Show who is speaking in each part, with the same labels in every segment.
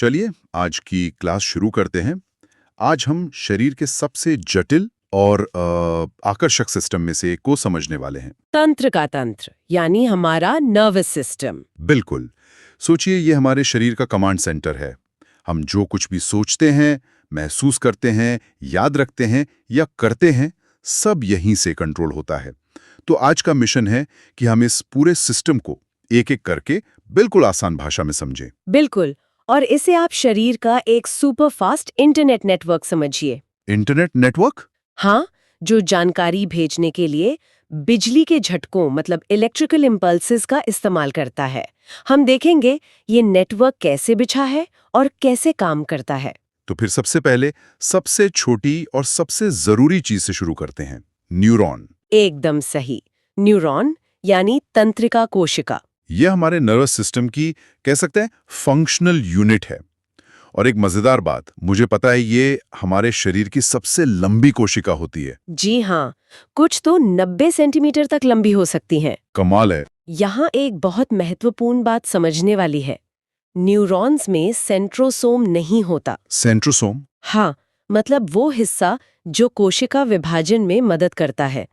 Speaker 1: चलिए आज की क्लास शुरू करते हैं। आज हम शरीर के सबसे जटिल और आकर्षक सिस्टम में से एक को समझने वाले हैं।
Speaker 2: तंत्र का तंत्र यानी हमारा नर्वस सिस्टम।
Speaker 1: बिल्कुल। सोचिए ये हमारे शरीर का कमांड सेंटर है। हम जो कुछ भी सोचते हैं, महसूस करते हैं, याद रखते हैं या करते हैं, सब यहीं से कंट्रोल होता है। तो आज का मिशन है कि हम इस पूरे सिस्टम को एक-एक करके बिल्कुल आसान भाषा में समझें।
Speaker 2: बिल्कुल। और इसे आप शरीर का एक सुपर फास्ट इंटरनेट नेटवर्क समझिए।
Speaker 1: Internet network?
Speaker 2: हाँ, जो जानकारी भेजने के लिए बिजली के झटकों मतलब इलेक्ट्रिकल इम्पल्सेस का इस्तेमाल करता है। हम देखेंगे ये नेटवर्क कैसे बिछा है और कैसे काम करता है।
Speaker 1: तो फिर सबसे पहले सबसे छोटी और सबसे जरूरी चीज से शुरू करते हैं, न्यूरॉन।
Speaker 2: एकदम सही। न्यूरॉन यानी तंत्रिका कोशिका।
Speaker 1: यह हमारे नर्वस सिस्टम की कह सकते हैं फंक्शनल यूनिट है। और एक मजेदार बात, मुझे पता है ये हमारे शरीर की सबसे लंबी कोशिका होती है।
Speaker 2: जी हाँ, कुछ तो 90 सेंटीमीटर तक लंबी हो सकती हैं।
Speaker 1: कमाल है।
Speaker 2: यहाँ एक बहुत महत्वपूर्ण बात समझने वाली है। न्यूरॉन्स में सेंट्रोसोम नहीं होता।
Speaker 1: सेंट्रोसोम?
Speaker 2: हाँ, मतलब वो हिस्सा जो कोशिका विभाजन में मदद करता है।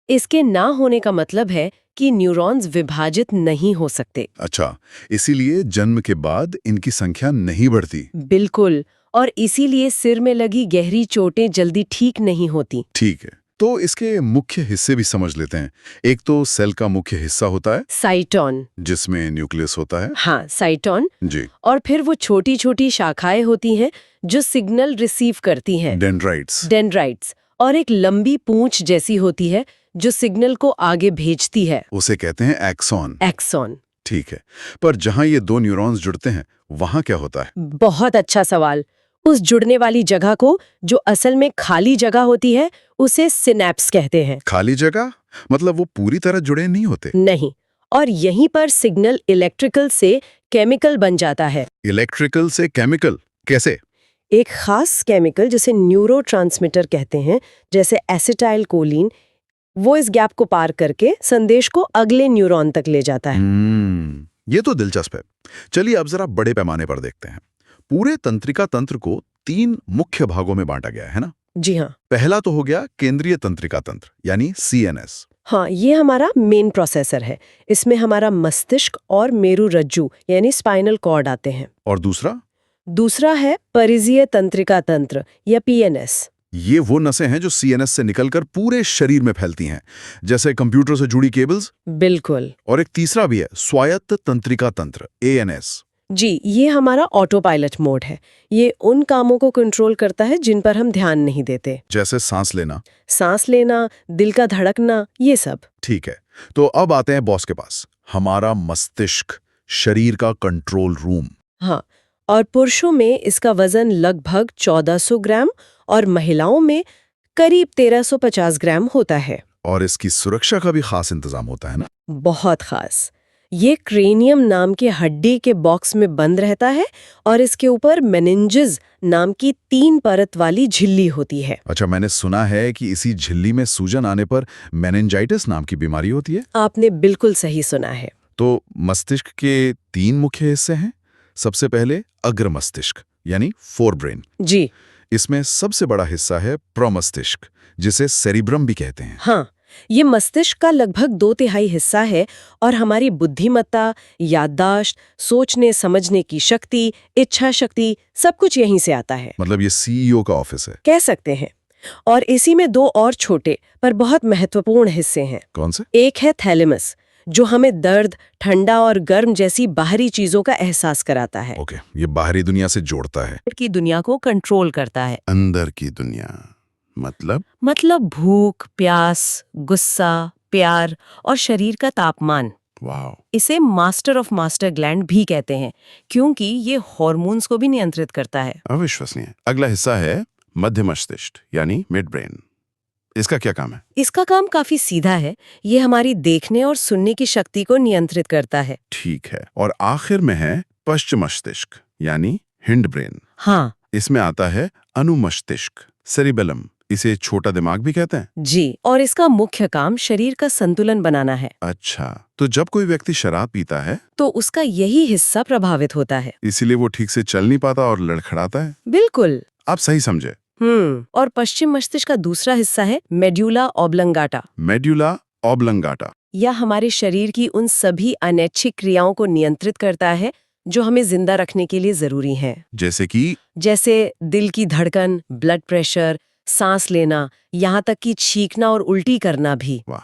Speaker 2: इसके ना होने का मतलब है कि न्यूरॉन्स विभाजित नहीं हो सकते।
Speaker 1: अच्छा, इसीलिए जन्म के बाद इनकी संख्या नहीं बढ़ती।
Speaker 2: बिल्कुल। और इसीलिए सिर में लगी गहरी चोटें जल्दी ठीक नहीं होती।
Speaker 1: ठीक है, तो इसके मुख्य हिस्से भी समझ लेते हैं। एक तो सेल का मुख्य हिस्सा होता है
Speaker 2: साइटोन।
Speaker 1: जिसमें न्यूक्लियस होता है।
Speaker 2: हाँ, साइटोन।
Speaker 1: जी।
Speaker 2: और फिर वो छोटी छोटी शाखाएं होती हैं जो सिग्नल रिसीव करती हैं,
Speaker 1: डेंड्राइट्स।
Speaker 2: डेंड्राइट्स। और एक लंबी पूंछ जैसी होती है जो सिग्नल को आगे भेजती है,
Speaker 1: उसे कहते हैं एक्सॉन।
Speaker 2: एक्सॉन।
Speaker 1: ठीक है, पर जहां ये दो न्यूरॉन्स जुड़ते हैं वहां क्या होता है?
Speaker 2: बहुत अच्छा सवाल। उस जुड़ने वाली जगह को, जो असल में खाली जगह होती है, उसे सिनेप्स कहते हैं।
Speaker 1: खाली जगह? मतलब वो पूरी तरह जुड़े नहीं होते?
Speaker 2: नहीं। और यहीं पर सिग्नल इलेक्ट्रिकल से केमिकल बन जाता है।
Speaker 1: इलेक्ट्रिकल से केमिकल कैसे?
Speaker 2: एक खास केमिकल जिसे न्यूरोट्रांसमीटर कहते हैं, जैसे एसिटाइल कोलिन, वो इस गैप को पार करके संदेश को अगले न्यूरॉन तक ले जाता है।
Speaker 1: ये तो दिलचस्प है। चलिए अब जरा बड़े पैमाने पर देखते हैं। पूरे तंत्रिका तंत्र को 3 मुख्य भागों में बांटा गया है ना?
Speaker 2: जी हाँ।
Speaker 1: पहला तो हो गया केंद्रीय तंत्रिका तंत्र यानी सीएनएस।
Speaker 2: हाँ, ये हमारा मेन प्रोसेसर है। इसमें हमारा मस्तिष्क और मेरुरज्जु यानी स्पाइनल कॉर्ड आते हैं।
Speaker 1: और दूसरा?
Speaker 2: दूसरा है परिधीय तंत्रिका तंत्र या पीएनएस।
Speaker 1: ये वो नसें हैं जो सीएनएस से निकलकर पूरे शरीर में फैलती हैं, जैसे कंप्यूटर से जुड़ी केबल्स।
Speaker 2: बिल्कुल।
Speaker 1: और एक तीसरा भी है, स्वायत्त तंत्रिका तंत्र एएनएस।
Speaker 2: जी, ये हमारा ऑटो पायलट मोड है। ये उन कामों को कंट्रोल करता है जिन पर हम ध्यान नहीं देते,
Speaker 1: जैसे सांस लेना,
Speaker 2: दिल का धड़कना, ये सब।
Speaker 1: ठीक है, तो अब आते हैं बॉस के पास, हमारा मस्तिष्क, शरीर का कंट्रोल रूम।
Speaker 2: हाँ, और पुरुषों में इसका वजन लगभग 1400 ग्राम और महिलाओं में करीब 1350 ग्राम होता है।
Speaker 1: और इसकी सुरक्षा का भी खास इंतजाम होता है ना?
Speaker 2: बहुत खास। ये क्रेनियम नाम के हड्डी के बॉक्स में बंद रहता है और इसके ऊपर मेनिंजेस नाम की 3 परत वाली झिल्ली होती है।
Speaker 1: अच्छा, मैंने सुना है कि इसी झिल्ली में सूजन आने पर मेनिंजाइटिस नाम की बीमारी होती है।
Speaker 2: आपने बिल्कुल सही सुना है।
Speaker 1: तो मस्तिष्क के 3 मुख्य हिस्से हैं। सबसे पहले अग्र मस्तिष्क यानी फोरब्रेन।
Speaker 2: जी
Speaker 1: इसमें सबसे बड़ा हिस्सा है प्रमस्तिष्क, जिसे सेरिब्रम भी कहते हैं।
Speaker 2: हाँ, ये मस्तिष्क का लगभग 2/3 हिस्सा है और हमारी बुद्धिमत्ता, याददाश्त, सोचने समझने की शक्ति, इच्छा शक्ति, सब कुछ यहीं से आता है।
Speaker 1: मतलब ये सीईओ का ऑफिस है।
Speaker 2: कह सकते हैं। और इसी में 2 और छोटे पर बहुत महत्वपूर्ण हिस्से हैं।
Speaker 1: कौन से?
Speaker 2: एक है थैलेमस, जो हमें दर्द, ठंडा और गर्म जैसी बाहरी चीजों का एहसास कराता है।
Speaker 1: ओके, ये बाहरी दुनिया से जोड़ता है।
Speaker 2: की दुनिया को कंट्रोल करता है।
Speaker 1: अंदर की दुनिया
Speaker 2: मतलब भूख, प्यास, गुस्सा, प्यार और शरीर का तापमान।
Speaker 1: वाह।
Speaker 2: इसे मास्टर ऑफ मास्टर ग्लैंड भी कहते हैं, क्योंकि ये हार्मोन्स को भी नियंत्रित करता है।
Speaker 1: अविश्वसनीय। अगला हिस्सा है मध्य मस्तिष्क यानी मिड ब्रेन। इसका क्या काम है?
Speaker 2: इसका काम काफी सीधा है। ये हमारी देखने और सुनने की शक्ति को नियंत्रित करता है।
Speaker 1: ठीक है, और आखिर में है पश्चिम मस्तिष्क यानी हिंड ब्रेन।
Speaker 2: हाँ,
Speaker 1: इसमें आता है अनुमस्तिष्क, सेरिबेलम।
Speaker 3: इसे छोटा दिमाग भी कहते हैं?
Speaker 2: जी, और इसका मुख्य काम शरीर का संतुलन बनाना है।
Speaker 3: अच्छा, तो जब कोई व्यक्ति शराब पीता है
Speaker 2: तो उसका यही हिस्सा प्रभावित होता है।
Speaker 3: इसीलिए वो ठीक से चल नहीं पाता और लड़खड़ाता है?
Speaker 2: बिल्कुल।
Speaker 3: आप सही समझे।
Speaker 2: और पश्चिम मस्तिष्क का दूसरा हिस्सा है मेड्यूला ऑब्लंगाटा।
Speaker 3: Medulla oblongata.
Speaker 2: यह हमारे शरीर की उन सभी अनैच्छिक क्रियाओं को नियंत्रित करता है जो हमें जिंदा रखने के लिए जरूरी हैं। जैसे दिल की धड़कन, ब्लड प्रेशर, सांस लेना, यहाँ तक कि छींकना और उल्टी करना भी।
Speaker 3: वाह,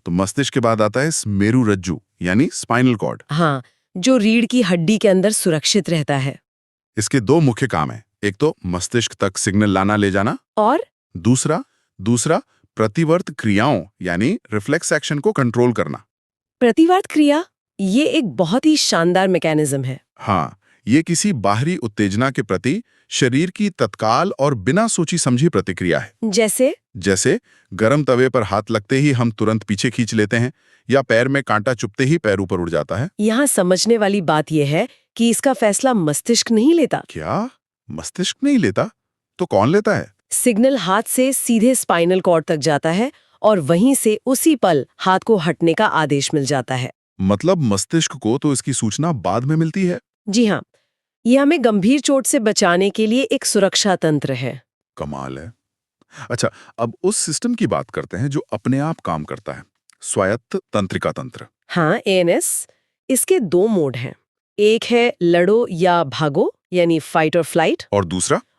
Speaker 3: तो मस्तिष्क के बाद आता है मेरुरज्जु यानी स्पाइनल कॉर्ड।
Speaker 2: हाँ, जो रीढ़ की हड्डी के अंदर सुरक्षित रहता है।
Speaker 3: इसके दो मुख्य काम हैं, एक तो मस्तिष्क तक सिग्नल लाना ले जाना,
Speaker 2: और
Speaker 3: दूसरा प्रतिवर्त क्रियाओं यानी रिफ्लेक्स एक्शन को कंट्रोल करना।
Speaker 2: प्रतिवर्त क्रिया, ये एक बहुत ही शानदार मैकेनिज्म है।
Speaker 3: हाँ, ये किसी बाहरी उत्तेजना के प्रति शरीर की तत्काल और बिना सोची समझी प्रतिक्रिया है। जैसे गरम तवे पर हाथ लगते ही हम तुरंत पीछे खींच लेते हैं, या पैर में कांटा चुभते ही पैर ऊपर उड़ जाता है।
Speaker 2: यहाँ समझने वाली बात यह है कि इसका फैसला मस्तिष्क नहीं लेता।
Speaker 3: क्या मस्तिष्क नहीं लेता? तो कौन लेता है?
Speaker 2: सिग्नल हाथ से सीधे स्पाइनल कॉर्ड तक जाता है और वहीं से उसी पल हाथ को हटने का आदेश मिल जाता है।
Speaker 3: मतलब मस्तिष्क को तो इसकी सूचना बाद में मिलती है?
Speaker 2: जी हाँ, यह हमें गंभीर चोट से बचाने के लिए एक सुरक्षा तंत्र है।
Speaker 3: कमाल है। अच्छा, अब उस सिस्टम की बात करते हैं जो अपने आप काम करता है, स्वायत्त तंत्रिका तंत्र।
Speaker 2: हाँ, एएनएस। इसके दो मोड हैं। एक है लड़ो या भागो यानी फाइट और फ्लाइट,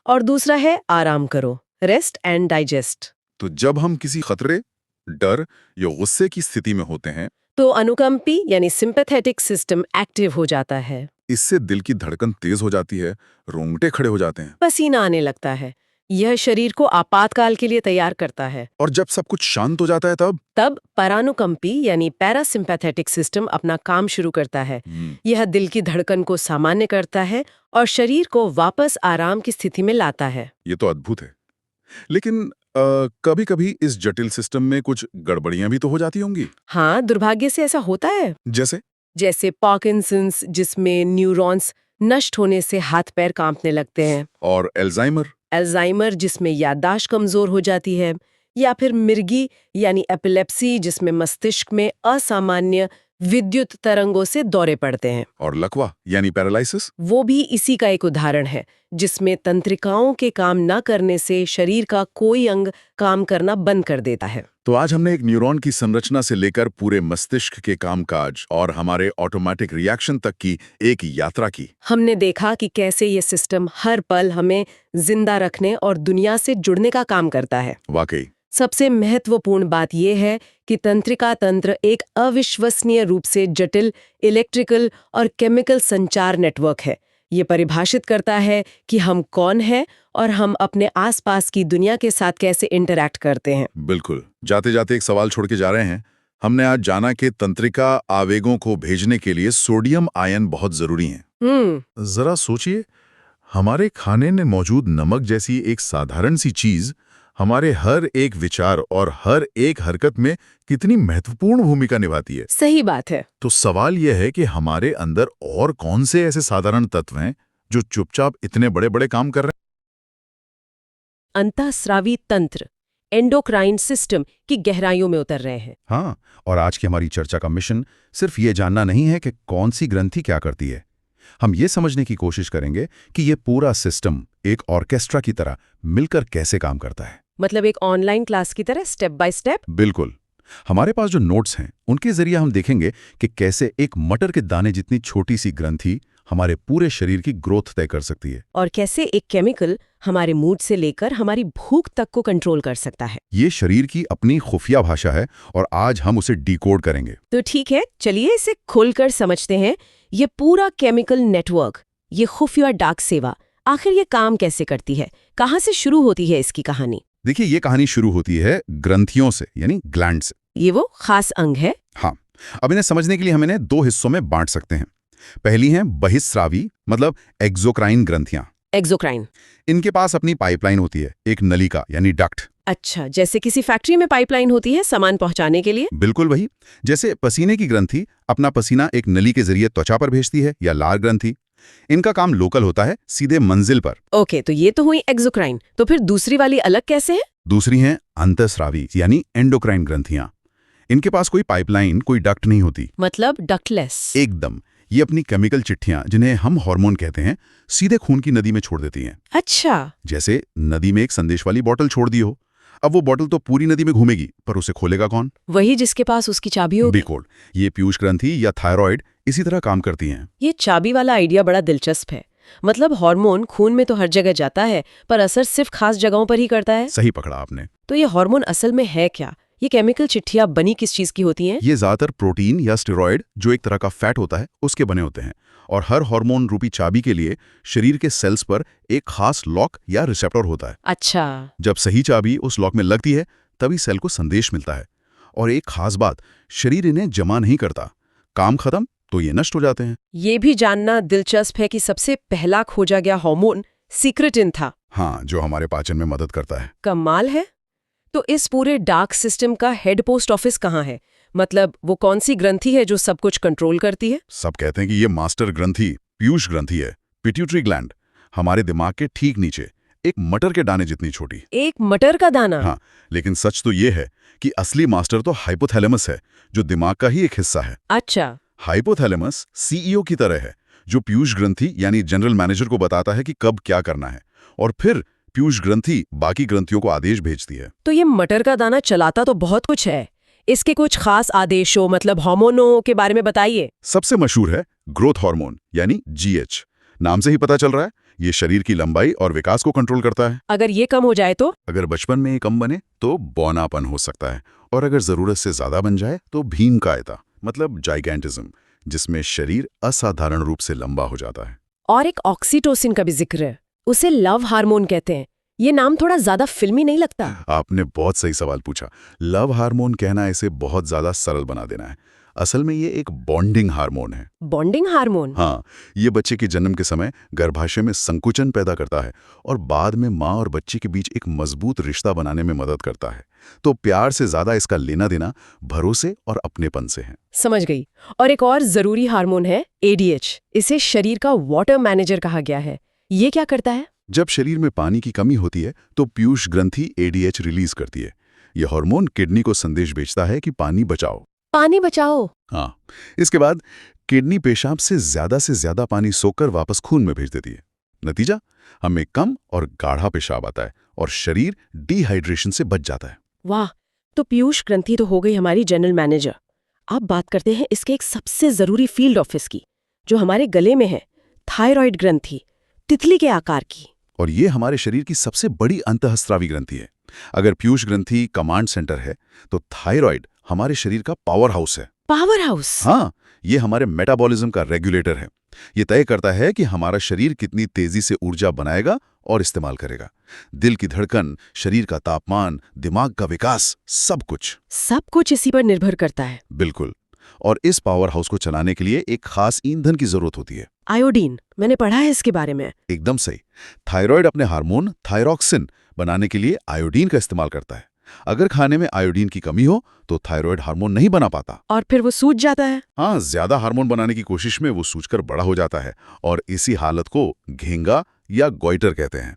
Speaker 2: और दूसरा है आराम करो, रेस्ट एंड डाइजेस्ट।
Speaker 3: तो जब हम किसी खतरे, डर या गुस्से की स्थिति में होते हैं
Speaker 2: तो अनुकंपी यानी सिंपैथेटिक सिस्टम एक्टिव हो जाता है।
Speaker 3: इससे दिल की धड़कन तेज हो जाती है, रोंगटे खड़े हो जाते हैं,
Speaker 2: पसीना आने लगता है। यह शरीर को आपातकाल के लिए तैयार करता है।
Speaker 3: और जब सब कुछ शांत हो जाता है
Speaker 2: तब परानुकंपी यानी पैरासिम्पैथेटिक सिस्टम अपना काम शुरू करता है। यह दिल की धड़कन को सामान्य करता है और शरीर को वापस आराम की स्थिति में लाता है।
Speaker 3: ये तो अद्भुत है। लेकिन कभी-कभी इस जटिल सिस्टम में कुछ गड़बड़ियां भी तो हो जाती होंगी।
Speaker 2: हाँ, दुर्भाग्य से ऐसा होता है। जैसे पार्किंसंस, जिसमें न्यूरॉन्स नष्ट होने से हाथ पैर कांपने लगते हैं,
Speaker 3: और
Speaker 2: अल्जाइमर जिसमें याददाश्त कमजोर हो जाती है, या फिर मिर्गी यानी एपिलेप्सी जिसमें मस्तिष्क में असामान्य विद्युत तरंगों से दौरे पड़ते हैं,
Speaker 3: और लकवा यानी पैरालिसिस,
Speaker 2: वो भी इसी का एक उदाहरण है, जिसमें तंत्रिकाओं के काम न करने से शरीर का कोई अंग काम करना बंद कर देता है।
Speaker 3: तो आज हमने एक न्यूरॉन की संरचना से लेकर पूरे मस्तिष्क के कामकाज और हमारे ऑटोमेटिक रिएक्शन तक की एक यात्रा की।
Speaker 2: हमने देखा कि कैसे ये सिस्टम हर पल हमें जिंदा रखने और दुनिया से जुड़ने का काम करता है।
Speaker 3: वाकई
Speaker 2: सबसे महत्वपूर्ण बात यह है कि तंत्रिका तंत्र एक अविश्वसनीय रूप से जटिल इलेक्ट्रिकल और केमिकल संचार नेटवर्क है। ये परिभाषित करता है कि हम कौन हैं और हम अपने आसपास की दुनिया के साथ कैसे इंटरैक्ट करते हैं।
Speaker 3: बिल्कुल। जाते जाते एक सवाल छोड़ के जा रहे हैं। हमने आज जाना कि तंत्रिका आवेगों को भेजने के लिए सोडियम आयन बहुत जरूरी हैं। जरा सोचिए, हमारे खाने में मौजूद नमक जैसी एक साधारण सी चीज हमारे हर एक विचार और हर एक हरकत में कितनी महत्वपूर्ण भूमिका निभाती है।
Speaker 2: सही बात है।
Speaker 3: तो सवाल यह है कि हमारे अंदर और कौन से ऐसे साधारण तत्व हैं जो चुपचाप इतने बड़े-बड़े काम कर रहे हैं?
Speaker 2: अंतःस्रावी तंत्र, एंडोक्राइन सिस्टम की गहराइयों में उतर रहे हैं।
Speaker 1: हाँ, और आज की हमारी चर्चा का मिशन सिर्फ ये जानना नहीं है कि कौन सी ग्रंथि क्या करती है। हम ये समझने की कोशिश करेंगे कि ये पूरा सिस्टम एक ऑर्केस्ट्रा की तरह मिलकर कैसे काम करता है।
Speaker 2: मतलब एक ऑनलाइन क्लास की तरह स्टेप बाय स्टेप।
Speaker 1: बिल्कुल। हमारे पास जो नोट्स हैं उनके जरिए हम देखेंगे कि कैसे एक मटर के दाने जितनी छोटी सी ग्रंथि हमारे पूरे शरीर की ग्रोथ तय कर सकती है,
Speaker 2: और कैसे एक केमिकल हमारे मूड से लेकर हमारी भूख तक को कंट्रोल कर सकता है।
Speaker 1: ये शरीर की अपनी खुफिया भाषा है और आज हम उसे डिकोड करेंगे।
Speaker 2: तो ठीक है, चलिए इसे खोलकर समझते हैं। ये पूरा केमिकल नेटवर्क, ये खुफिया डाक सेवा, आखिर ये काम कैसे करती है? कहाँ से शुरू होती है इसकी कहानी?
Speaker 1: देखिए, ये कहानी शुरू होती है ग्रंथियों से, यानी ग्लैंड से।
Speaker 2: ये वो खास अंग है।
Speaker 1: हाँ, अब इन्हें समझने के लिए हम इन्हें दो हिस्सों में बांट सकते हैं। पहली हैं बहिस्रावी, मतलब एक्सोक्राइन ग्रंथियां।
Speaker 2: एक्सोक्राइन,
Speaker 1: इनके पास अपनी पाइपलाइन होती है, एक नलिका यानी डक्ट।
Speaker 2: अच्छा, जैसे किसी फैक्ट्री में पाइपलाइन होती है सामान पहुंचाने के लिए।
Speaker 1: बिल्कुल वही। जैसे पसीने की ग्रंथि अपना पसीना एक नली के जरिए त्वचा पर भेजती है, या लार ग्रंथि। इनका काम लोकल होता है, सीधे मंजिल पर।
Speaker 2: ओके, तो ये तो हुई एक्सोक्राइन। तो फिर दूसरी वाली अलग कैसे है?
Speaker 1: दूसरी हैं अंतःस्रावी यानी एंडोक्राइन ग्रंथियां। इनके पास कोई पाइपलाइन, कोई डक्ट नहीं होती।
Speaker 2: मतलब डक्टलेस।
Speaker 1: एकदम। ये अपनी केमिकल चिट्ठियां, जिन्हें हम हार्मोन कहते हैं, सीधे खून की नदी में छोड़ देती हैं।
Speaker 2: अच्छा।
Speaker 1: जैसे नदी में एक संदेश वाली बोतल छोड़ दी हो। अब वो बोतल तो पूरी नदी में घूमेगी, पर उसे खोलेगा कौन?
Speaker 2: वही जिसके पास उसकी चाबी होगी।
Speaker 1: बिल्कुल। ये पीयूष ग्रंथि या थायराइड इसी तरह काम करती हैं।
Speaker 2: ये चाबी वाला आइडिया बड़ा दिलचस्प है। मतलब हार्मोन खून में तो हर जगह जाता है, पर असर सिर्फ खास जगहों पर ही करता है।
Speaker 1: सही पकड़ा आपने।
Speaker 2: तो ये हार्मोन असल में है क्या? ये केमिकल चिट्ठियां बनी किस चीज की होती हैं?
Speaker 1: ये ज्यादातर प्रोटीन या स्टेरॉयड, जो एक तरह का फैट होता है, उसके बने होते हैं। और हर हार्मोन रूपी चाबी के लिए शरीर के सेल्स पर एक खास लॉक या रिसेप्टर होता है।
Speaker 2: अच्छा।
Speaker 1: जब सही चाबी उस लॉक में लगती है, तभी सेल को संदेश मिलता है। और एक खास बात, शरीर इन्हें जमा नहीं करता। काम खत्म तो ये नष्ट हो जाते हैं।
Speaker 2: ये भी जानना दिलचस्प है कि सबसे पहला खोजा गया हार्मोन सीक्रेटिन था।
Speaker 1: हाँ, जो हमारे पाचन में मदद करता है।
Speaker 2: कमाल है। तो इस पूरे डार्क सिस्टम का हेड पोस्ट ऑफिस कहाँ है? मतलब वो कौन सी ग्रंथि है जो सब कुछ कंट्रोल करती है?
Speaker 1: सब कहते हैं कि ये मास्टर ग्रंथि पीयूष ग्रंथि है, पिट्यूटरी ग्लैंड, हमारे दिमाग के ठीक नीचे, एक मटर के दाने जितनी छोटी।
Speaker 2: एक मटर का दाना?
Speaker 1: हाँ, लेकिन सच तो ये है कि असली मास्टर तो हाइपोथैलेमस है, जो दिमाग का ही एक हिस्सा है।
Speaker 2: अच्छा।
Speaker 1: हाइपोथैलेमस सीईओ की तरह है, जो पीयूष ग्रंथि यानी जनरल मैनेजर को बताता है कि कब क्या करना है, और फिर पीयूष ग्रंथि बाकी ग्रंथियों को आदेश भेजती है।
Speaker 2: तो ये मटर का दाना चलाता तो बहुत कुछ है। इसके कुछ खास आदेशों मतलब हार्मोनों के बारे में बताइए।
Speaker 1: सबसे मशहूर है ग्रोथ हार्मोन यानी जीएच। नाम से ही पता चल रहा है, ये शरीर की लंबाई और विकास को कंट्रोल करता है।
Speaker 2: अगर ये कम हो जाए तो?
Speaker 1: अगर बचपन में ये कम बने तो बौनापन हो सकता है, और अगर जरूरत से ज्यादा बन जाए तो भीमकायता मतलब जाइगेंटिज्म, जिसमें शरीर असाधारण रूप से लंबा हो जाता है।
Speaker 2: और एक ऑक्सीटोसिन का भी जिक्र है, उसे लव हार्मोन कहते हैं। ये नाम थोड़ा ज्यादा फिल्मी नहीं लगता?
Speaker 1: आपने बहुत सही सवाल पूछा। लव हार्मोन कहना इसे बहुत ज्यादा सरल बना देना है। असल में ये एक बॉन्डिंग हार्मोन है।
Speaker 2: Bonding hormone?
Speaker 1: हाँ, ये बच्चे के जन्म के समय गर्भाशय में संकुचन पैदा करता है और बाद में माँ और बच्चे के बीच एक मजबूत रिश्ता बनाने में मदद करता है। तो प्यार से ज्यादा इसका लेना देना भरोसे और अपनेपन से है।
Speaker 2: समझ गई। और एक और जरूरी हार्मोन है एडीएच। इसे शरीर का वाटर मैनेजर कहा गया है। ये क्या करता है?
Speaker 1: जब शरीर में पानी की कमी होती है तो पीयूष ग्रंथि एडीएच रिलीज करती है। यह हार्मोन किडनी को संदेश भेजता है कि पानी बचाओ।
Speaker 2: पानी बचाओ?
Speaker 1: हाँ, इसके बाद किडनी पेशाब से ज्यादा पानी सोकर वापस खून में भेज देती है। नतीजा, हमें कम और गाढ़ा पेशाब आता है और शरीर डिहाइड्रेशन से बच जाता है।
Speaker 2: वाह, तो पीयूष ग्रंथि तो हो गई हमारी जनरल मैनेजर। अब बात करते हैं इसके एक सबसे जरूरी फील्ड ऑफिस की, जो हमारे गले में है, थायराइड ग्रंथि, तितली के आकार की।
Speaker 1: और ये हमारे शरीर की सबसे बड़ी अंतःस्रावी ग्रंथि है। अगर पीयूष ग्रंथि कमांड सेंटर है, तो थायराइड हमारे शरीर का पावर हाउस है।
Speaker 2: Power house?
Speaker 1: हाँ, ये हमारे मेटाबॉलिज्म का रेगुलेटर है। ये तय करता है कि हमारा शरीर कितनी तेजी से ऊर्जा बनाएगा और इस्तेमाल करेगा। दिल की धड़कन, शरीर का तापमान, दिमाग का विकास, सब कुछ
Speaker 2: इसी पर निर्भर करता है।
Speaker 1: बिल्कुल। और इस पावर हाउस को चलाने के लिए एक खास ईंधन की जरूरत होती है।
Speaker 2: आयोडीन, मैंने पढ़ा है इसके बारे में।
Speaker 1: एकदम सही। थायराइड अपने हार्मोन थायरॉक्सिन बनाने के लिए आयोडीन का इस्तेमाल करता है। अगर खाने में आयोडीन की कमी हो तो थायराइड हार्मोन नहीं बना पाता
Speaker 2: और फिर वो सूज जाता है।
Speaker 1: हाँ, ज्यादा हार्मोन बनाने की कोशिश में वो सूजकर बड़ा हो जाता है और इसी हालत को घेंगा या गॉइटर कहते हैं।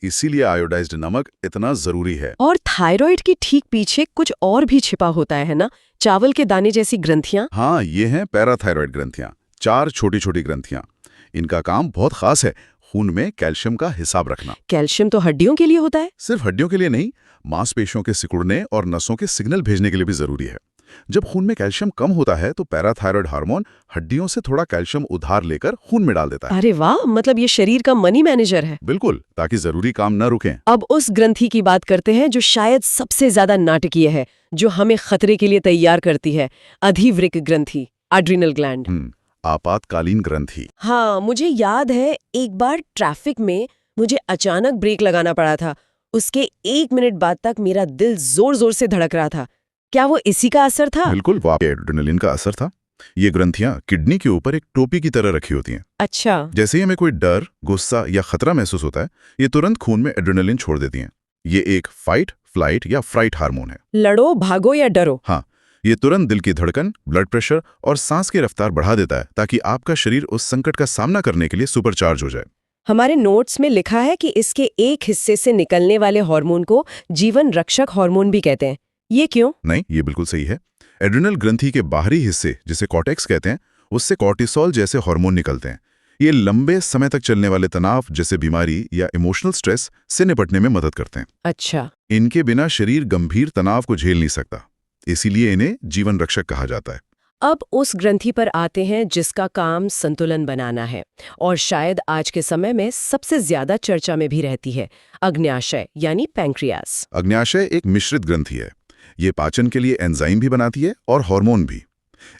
Speaker 1: इसीलिए आयोडाइज्ड नमक इतना जरूरी है।
Speaker 2: और थायराइड के ठीक पीछे कुछ और भी छिपा होता है ना, चावल के दाने जैसी ग्रंथियां।
Speaker 1: हाँ, ये हैं पैराथायराइड ग्रंथियां, 4 छोटी-छोटी ग्रंथियां। इनका काम बहुत खास है, खून में कैल्शियम का हिसाब रखना।
Speaker 2: कैल्शियम तो हड्डियों के लिए होता है?
Speaker 1: सिर्फ हड्डियों के लिए नहीं, मांसपेशियों के सिकुड़ने और नसों के सिग्नल भेजने के लिए भी जरूरी है। जब खून में कैल्शियम कम होता है तो पैराथायराइड हार्मोन हड्डियों से थोड़ा कैल्शियम उधार लेकर खून में डाल देता है।
Speaker 2: अरे वाह, मतलब ये शरीर का मनी मैनेजर है।
Speaker 1: बिल्कुल, ताकि जरूरी काम न रुकें।
Speaker 2: अब उस ग्रंथि की बात करते हैं जो शायद सबसे ज्यादा नाटकीय है, जो हमें खतरे के लिए तैयार करती है, अधिवृक्क ग्रंथि, एड्रिनल ग्लैंड।
Speaker 1: आपातकालीन ग्रंथि।
Speaker 2: हाँ, मुझे याद है एक बार ट्रैफिक में मुझे अचानक ब्रेक लगाना पड़ा था। उसके 1 मिनट बाद तक मेरा दिल जोर जोर से धड़क रहा था। क्या वो इसी का असर था?
Speaker 1: बिल्कुल, वो एड्रेनलिन का असर था। ये ग्रंथियां किडनी के ऊपर एक टोपी की तरह रखी होती हैं।
Speaker 2: अच्छा।
Speaker 1: जैसे ही हमें कोई डर, गुस्सा या खतरा महसूस होता है, ये तुरंत खून में एड्रेनलिन छोड़ देती हैं। ये एक फाइट, फ्लाइट या फ्राइट हार्मोन है।
Speaker 2: लड़ो, भागो या डरो।
Speaker 1: हाँ, ये तुरंत दिल की धड़कन, ब्लड प्रेशर और सांस की रफ्तार बढ़ा देता है ताकि आपका शरीर उस संकट का सामना करने के लिए सुपरचार्ज हो जाए।
Speaker 2: हमारे नोट्स में लिखा है कि इसके एक हिस्से से निकलने वाले हार्मोन को जीवन रक्षक हार्मोन भी कहते हैं। ये क्यों?
Speaker 3: नहीं, ये बिल्कुल सही है। एड्रिनल ग्रंथि के बाहरी हिस्से, जिसे कॉर्टेक्स कहते हैं, उससे कॉर्टिसोल जैसे हार्मोन निकलते हैं। ये लंबे समय तक चलने वाले तनाव जैसे बीमारी या इमोशनल स्ट्रेस से निपटने में मदद करते हैं।
Speaker 2: अच्छा।
Speaker 3: इनके बिना शरीर गंभीर तनाव को झेल नहीं सकता, इसीलिए इन्हें जीवन रक्षक कहा जाता है।
Speaker 2: अब उस ग्रंथि पर आते हैं जिसका काम संतुलन बनाना है और शायद आज के समय में सबसे ज्यादा चर्चा में भी रहती है, अग्न्याशय यानी पैंक्रियास।
Speaker 3: अग्न्याशय एक मिश्रित ग्रंथि है। ये पाचन के लिए एंजाइम भी बनाती है और हार्मोन भी।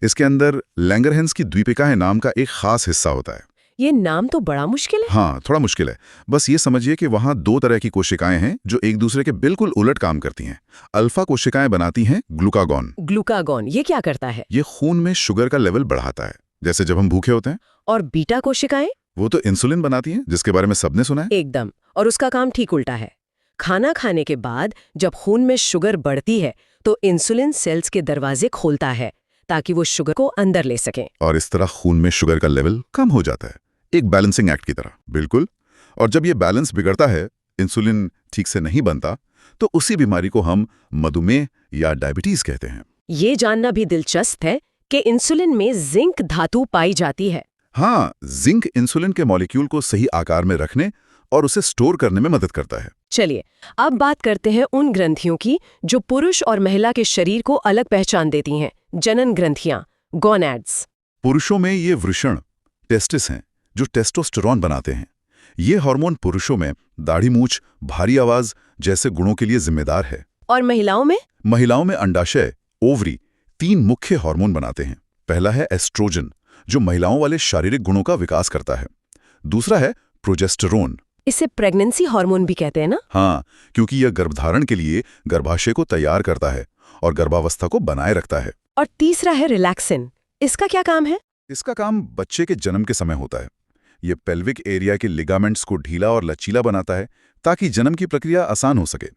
Speaker 3: इसके अंदर लैंगरहैंस की द्वीपिकाएं नाम का एक खास हिस्सा होता है।
Speaker 2: ये नाम तो बड़ा मुश्किल है।
Speaker 3: हाँ, थोड़ा मुश्किल है। बस ये समझिए कि वहाँ दो तरह की कोशिकाएं हैं जो एक दूसरे के बिल्कुल उलट काम करती हैं। अल्फा कोशिकाएं बनाती हैं ग्लूकागॉन।
Speaker 2: ग्लूकागॉन ये क्या करता है?
Speaker 3: ये खून में शुगर का लेवल बढ़ाता है, जैसे जब हम भूखे होते हैं।
Speaker 2: और बीटा कोशिकाएं?
Speaker 3: वो तो इंसुलिन बनाती हैं, जिसके बारे में सबने सुना है।
Speaker 2: एकदम। और उसका काम ठीक उल्टा है। खाना खाने के बाद जब खून में शुगर बढ़ती है तो इंसुलिन सेल्स के दरवाजे खोलता है ताकि वो शुगर को अंदर ले सकें।
Speaker 3: और इस तरह खून में शुगर का लेवल कम हो जाता है, एक बैलेंसिंग एक्ट की तरह। बिल्कुल। और जब ये बैलेंस बिगड़ता है, इंसुलिन ठीक से नहीं बनता, तो उसी बीमारी को हम मधुमेह या डायबिटीज कहते हैं।
Speaker 2: ये जानना भी दिलचस्प है कि इंसुलिन में जिंक धातु पाई जाती है।
Speaker 3: हाँ, जिंक इंसुलिन के मॉलिक्यूल को सही आकार में रखने और उसे स्टोर करने में मदद करता है।
Speaker 2: चलिए अब बात करते हैं उन ग्रंथियों की जो पुरुष और महिला के शरीर को अलग पहचान देती हैं, जनन ग्रंथियां, गोनैड्स।
Speaker 3: पुरुषों में ये वृषण, टेस्टिस हैं, जो टेस्टोस्टेरोन बनाते हैं। ये हार्मोन पुरुषों में दाढ़ी मूछ, भारी आवाज जैसे गुणों के लिए जिम्मेदार है।
Speaker 2: और महिलाओं में?
Speaker 3: महिलाओं में अंडाशय, ओवरी 3 मुख्य हार्मोन बनाते हैं। पहला है एस्ट्रोजन, जो महिलाओं वाले शारीरिक गुणों का विकास करता है। दूसरा है प्रोजेस्टेरोन।
Speaker 2: इसे प्रेगनेंसी हार्मोन भी कहते हैं ना?
Speaker 3: हाँ, क्योंकि यह गर्भधारण के लिए गर्भाशय को तैयार करता है और गर्भावस्था को बनाए रखता है।
Speaker 2: और तीसरा है रिलैक्सिन। इसका क्या काम है?
Speaker 3: इसका काम बच्चे के जन्म के समय होता है। ये पेल्विक एरिया के लिगामेंट्स को ढीला और लचीला बनाता है ताकि जन्म की प्रक्रिया आसान हो सके।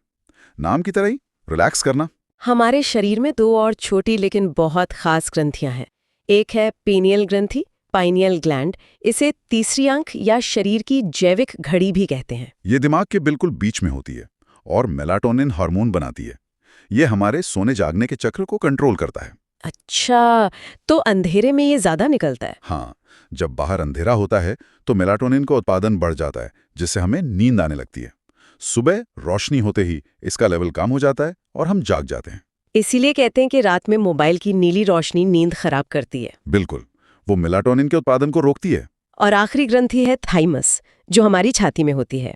Speaker 3: नाम की तरह ही रिलैक्स करना।
Speaker 2: हमारे शरीर में 2 और छोटी लेकिन बहुत खास ग्रंथियां हैं। एक है पीनियल ग्रंथि, पाइनियल ग्लैंड। इसे तीसरी आंख या शरीर की जैविक घड़ी भी कहते हैं।
Speaker 3: ये दिमाग के बिल्कुल बीच में होती है और मेलाटोनिन हार्मोन बनाती है। ये हमारे सोने जागने के चक्र को कंट्रोल करता है।
Speaker 2: अच्छा, तो अंधेरे में ये ज्यादा निकलता है?
Speaker 3: हाँ, जब बाहर अंधेरा होता है तो मेलाटोनिन का उत्पादन बढ़ जाता है, जिससे हमें नींद आने लगती है। सुबह रोशनी होते ही इसका लेवल कम हो जाता है और हम जाग जाते हैं।
Speaker 2: इसीलिए कहते हैं कि रात में मोबाइल की नीली रोशनी नींद खराब करती है।
Speaker 3: बिल्कुल, वो मेलाटोनिन के उत्पादन को रोकती है।
Speaker 2: और आखिरी ग्रंथि है थाइमस, जो हमारी छाती में होती है।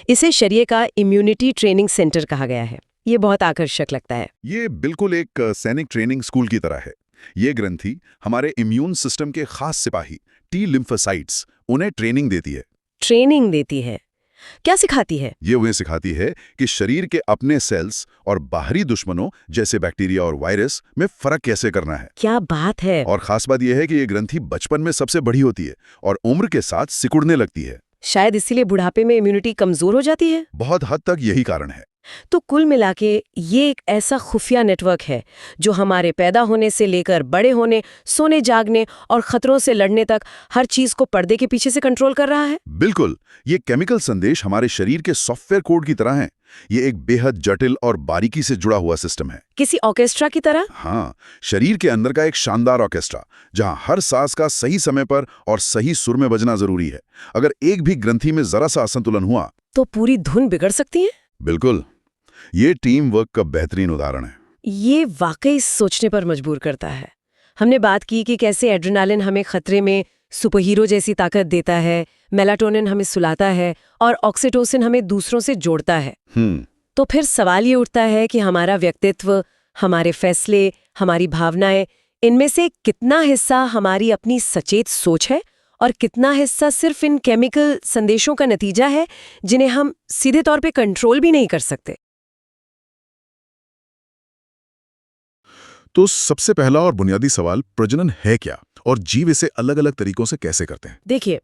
Speaker 2: इसे शरीर का इम्यूनिटी ट्रेनिंग सेंटर कहा गया है। ये बहुत आकर्षक लगता है।
Speaker 3: ये बिल्कुल एक सैनिक ट्रेनिंग स्कूल की तरह है। ये ग्रंथि हमारे इम्यून सिस्टम के खास सिपाही टी लिम्फोसाइट्स, उन्हें ट्रेनिंग देती है।
Speaker 2: ट्रेनिंग देती है? क्या सिखाती है?
Speaker 3: ये उन्हें सिखाती है कि शरीर के अपने सेल्स और बाहरी दुश्मनों जैसे बैक्टीरिया और वायरस में फर्क कैसे करना है।
Speaker 2: क्या बात है!
Speaker 3: और खास बात यह है कि ये ग्रंथि बचपन में सबसे बड़ी होती है और उम्र के साथ सिकुड़ने लगती है।
Speaker 2: शायद इसीलिए बुढ़ापे में इम्यूनिटी कमजोर हो जाती है।
Speaker 3: बहुत हद तक यही कारण है।
Speaker 2: तो कुल मिलाके ये एक ऐसा खुफिया नेटवर्क है जो हमारे पैदा होने से लेकर बड़े होने, सोने जागने और खतरों से लड़ने तक हर चीज को पर्दे के पीछे से कंट्रोल कर रहा है।
Speaker 3: बिल्कुल, ये केमिकल संदेश हमारे शरीर के सॉफ्टवेयर कोड की तरह हैं। ये एक बेहद जटिल और बारीकी से जुड़ा हुआ सिस्टम है।
Speaker 2: किसी ऑर्केस्ट्रा की तरह?
Speaker 3: हाँ, शरीर के अंदर का एक शानदार ऑर्केस्ट्रा, जहां हर सांस का सही समय पर और सही सुर में बजना जरूरी है। अगर एक भी ग्रंथि में जरा सा असंतुलन हुआ
Speaker 2: तो पूरी धुन बिगड़ सकती है।
Speaker 3: बिल्कुल, ये टीम वर्क का बेहतरीन उदाहरण है।
Speaker 2: ये वाकई सोचने पर मजबूर करता है। हमने बात की कि कैसे एड्रेनालिन हमें खतरे में सुपरहीरो जैसी ताकत देता है, मेलाटोनिन हमें सुलाता है और ऑक्सीटोसिन हमें दूसरों से जोड़ता है। तो फिर सवाल ये उठता है कि हमारा व्यक्तित्व, हमारे फैसले, हमारी भावनाएं, इनमें से कितना हिस्सा हमारी अपनी सचेत सोच है और कितना हिस्सा सिर्फ इन केमिकल संदेशों का नतीजा है जिन्हें हम सीधे तौर पे कंट्रोल भी नहीं कर सकते।
Speaker 3: तो सबसे पहला और बुनियादी सवाल, प्रजनन है क्या और जीव इसे अलग अलग तरीकों से कैसे करते हैं?
Speaker 2: देखिए,